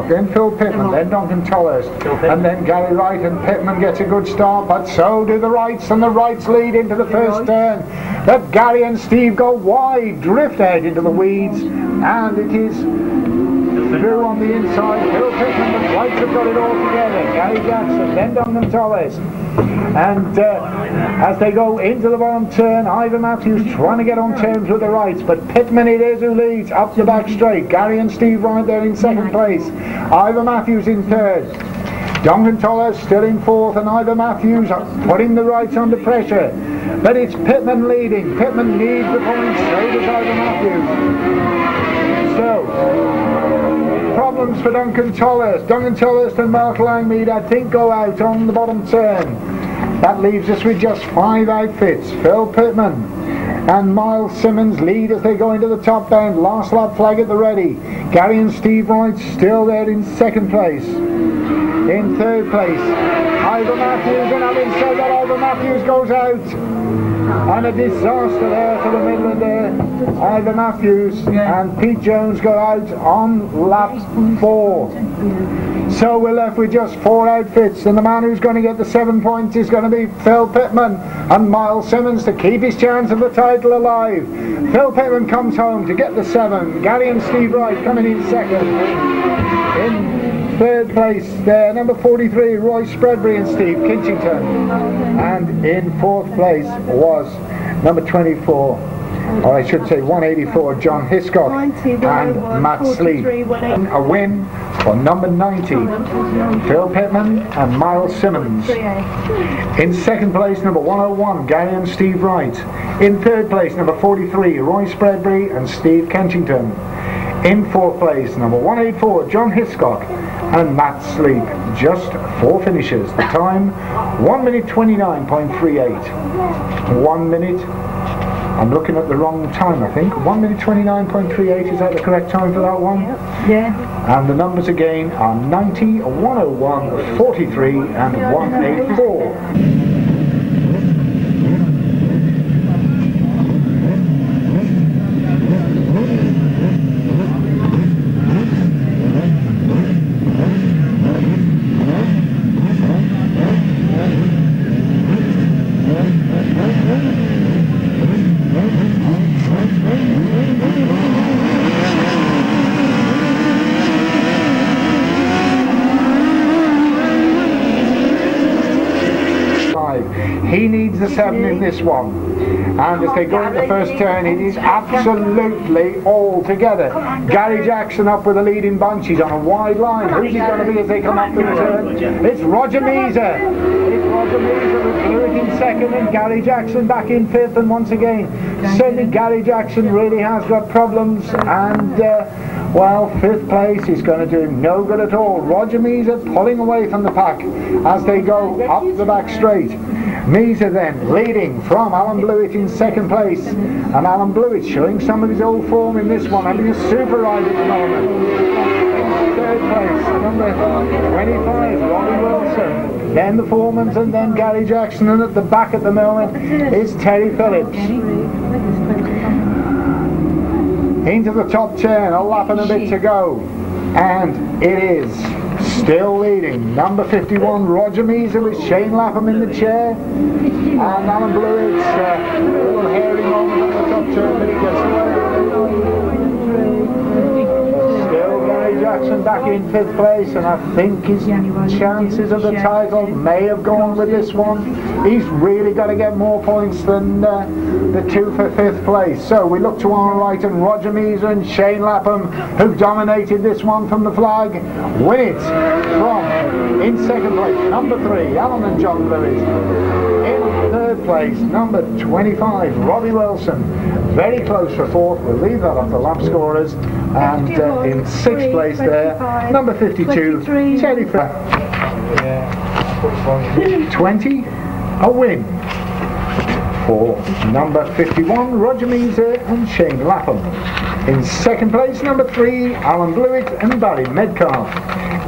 Then Phil Pittman, then Duncan Tollers, and then Gary Wright, and Pittman gets a good start, but so do the Wrights, and the Wrights lead into the first turn. But Gary and Steve go wide, drift out into the weeds, and it is through on the inside. Phil Pittman, the Wrights have got it all together. Gary Jackson, then Duncan Tollers. And as they go into the bottom turn, Ivan Matthews trying to get on terms with the Wrights, but Pittman it is who leads up the back straight. Gary and Steve Wright there in second place. Ivan Matthews in third. Duncan Tollers still in fourth, and Ivan Matthews putting the Wrights under pressure. But it's Pittman leading. Pittman needs the points, so does Ivan Matthews. So, problems for Duncan Tollers. Duncan Tollers and Mark Langmead, I think, go out on the bottom turn. That leaves us with just 5 outfits. Phil Pittman and Miles Simmons lead as they go into the top bend. Last lap flag at the ready. Gary and Steve Wright still there in second place. In third place, Ivan Matthews, and having said that, Ivan Matthews goes out. And a disaster there for the Midlander. Ivan Matthews and Pete Jones go out on lap 4. So we're left with just 4 outfits, and the man who's going to get the 7 points is going to be Phil Pittman and Miles Simmons to keep his chance of the title alive. Phil Pittman comes home to get the 7. Gary and Steve Wright coming in second. In third place there, number 43, Roy Spreadbury and Steve Kinchington. And in fourth place was number 24, or I should say 184, John Hiscock and Matt Sleep. A win for number 90, Phil Pittman and Miles Simmons. In second place, number 101, Gary and Steve Wright. In third place, number 43, Roy Spreadbury and Steve Kinchington. In fourth place, number 184, John Hiscock and Matt Sleep. Just 4 finishes. The time, 1 minute 29.38. 1 minute, I'm looking at the wrong time, I think. 1 minute 29.38, is that the correct time for that one? Yeah. And the numbers again are 90, 101, 43 and 184. He needs the 7 in this one. And as they go into the first turn, it is absolutely all together. Gary Jackson up with a leading bunch. He's on a wide line. Who's he going to be as they come up to the turn? It's Roger MEASOR. It's Roger MEASOR with Blewett in second and Gary Jackson back in fifth. And once again, certainly Gary Jackson really has got problems. And well, fifth place is going to do him no good at all. Roger MEASOR pulling away from the pack as they go up the back straight. MEASOR then leading from Alan Blewett in second place, and Alan Blewett showing some of his old form in this one, having a super ride at the moment. In third place, number 25, Robbie Wilson, then the Foremans, and then Gary Jackson, and at the back at the moment is Terry Phillips. into the top turn, a lap and a bit to go, and it is still leading. Number 51, Roger MEASOR, with Shane Lapham in the chair, and Alan Blewett's a little hairy moment on the top turn, but he gets away. Still Gary Jackson back in 5th place, and I think his chances of the title may have gone with this one. He's really got to get more points than the 2 for 5th place. So we look to our right, and Roger MEASOR and Shane Lapham, who dominated this one from the flag, win it from, in 2nd place, number 3, Alan and John Lewis. In 3rd place, number 25, Robbie Wilson. Very close for 4th. We'll leave that up to lap scorers. And in 6th place there, number 52, Teddy 20, a win for number 51, Roger MEASOR and Shane Lapham. In 2nd place, number 3, Alan Blewett and Barry Medcalf.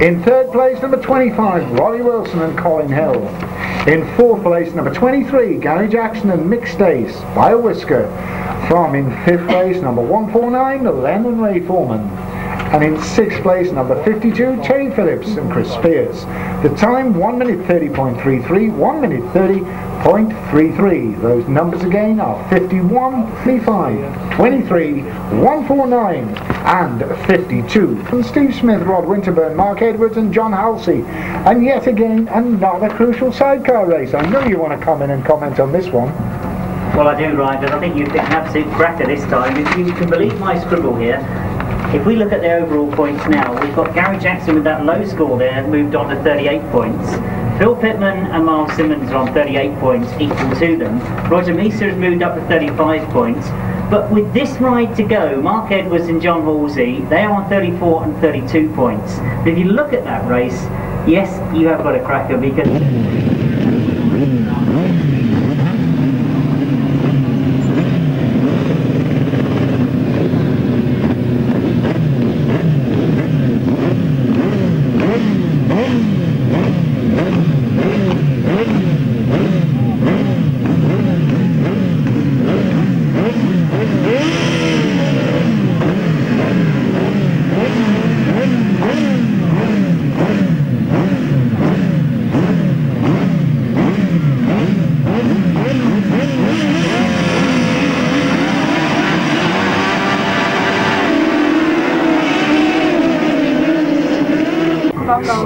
In 3rd place, number 25, Robbie Wilson and Colin Hill. In 4th place, number 23, Gary Jackson and Mick Stace by a whisker. From in 5th place, number 149, Len and Ray Foreman. And in 6th place, number 52, Terry Phillips and Chris Spears. The time, 1 minute 30.33, 1 minute 30.33. Those numbers again are 51, 35, 23, 149 and 52. And Steve Smith, Rod Winterburn, Mark Edwards and John Halsey. And yet again, another crucial sidecar race. I know you want to come in and comment on this one. Well, I do, Ryan, because I think you've been an absolute cracker this time. If you can believe my scribble here, if we look at the overall points now, we've got Gary Jackson with that low score there, moved on to 38 points. Phil Pittman and Miles Simmons are on 38 points, equal to them. Roger MEASOR has moved up to 35 points. But with this ride to go, Mark Edwards and John Halsey, they are on 34 and 32 points. But if you look at that race, yes, you have got a cracker, because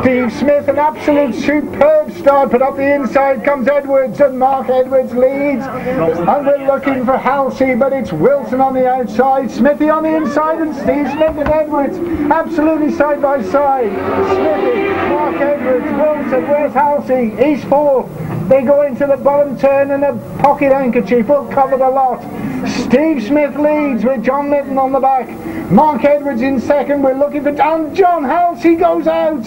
Steve Smith, an absolute superb start, but up the inside comes Edwards, and Mark Edwards leads, and we're looking for Halsey, but it's Wilson on the outside, Smithy on the inside, and Steve Smith and Edwards absolutely side by side. Smithy, Mark Edwards, Wilson, where's Halsey? He's 4th. They go into the bottom turn, and a pocket handkerchief will cover the lot. Steve Smith leads with John Mitten on the back. Mark Edwards in 2nd. We're looking for John Halsey goes out.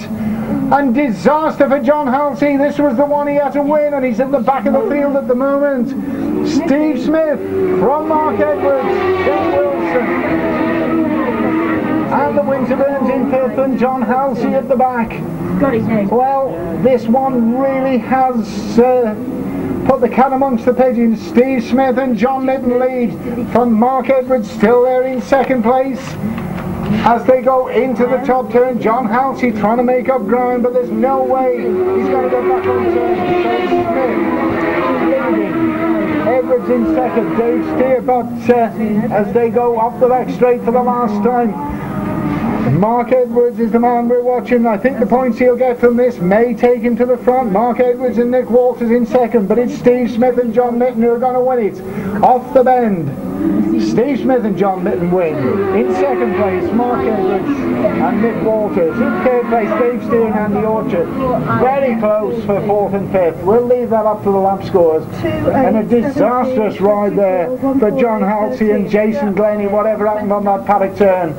And disaster for John Halsey. This was the one he had to win, and he's at the back of the field at the moment. Steve Smith from Mark Edwards, John Wilson. And the Winterburns in 5th, and John Halsey at the back. Well, this one really has put the cat amongst the pigeons. Steve Smith and John Mitten lead from Mark Edwards, still there in 2nd place. As they go into the top turn, John Halsey trying to make up ground, but there's no way he's going to go back on turn. So Smith leading. Edwards in 2nd, Dave Steer, but as they go off the back straight for the last time, Mark Edwards is the man we're watching. I think the points he'll get from this may take him to the front. Mark Edwards and Nick Walters in 2nd, but it's Steve Smith and John Mitten who are going to win it. Off the bend, Steve Smith and John Mitten win. In 2nd place, Mark Edwards and Nick Walters. In 3rd place, Dave Steen and Andy Orchard. Very close for 4th and 5th. We'll leave that up to the lap scores. And a disastrous ride there for John Halsey and Jason Glennie, whatever happened on that paddock turn.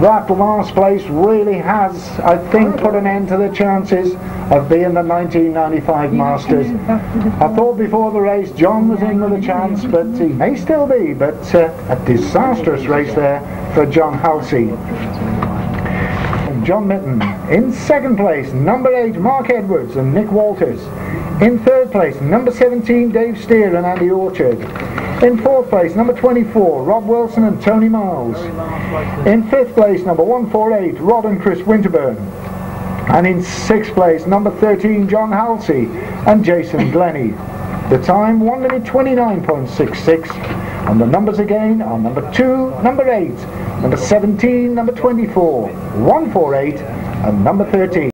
That last place really has, I think, put an end to the chances of being the 1995 Masters. I thought before the race John was in with a chance, but he may still be, but a disastrous race there for John Halsey. And John Mitten in 2nd place, number 8 Mark Edwards and Nick Walters. In 3rd place, number 17 Dave Steer and Andy Orchard. In 4th place, number 24, Rob Wilson and Tony Miles. In 5th place, number 148, Rod and Chris Winterburn. And in 6th place, number 13, John Halsey and Jason Glennie. The time, 1 minute 29.66. And the numbers again are number 2, number 8, number 17, number 24, 148, and number 13.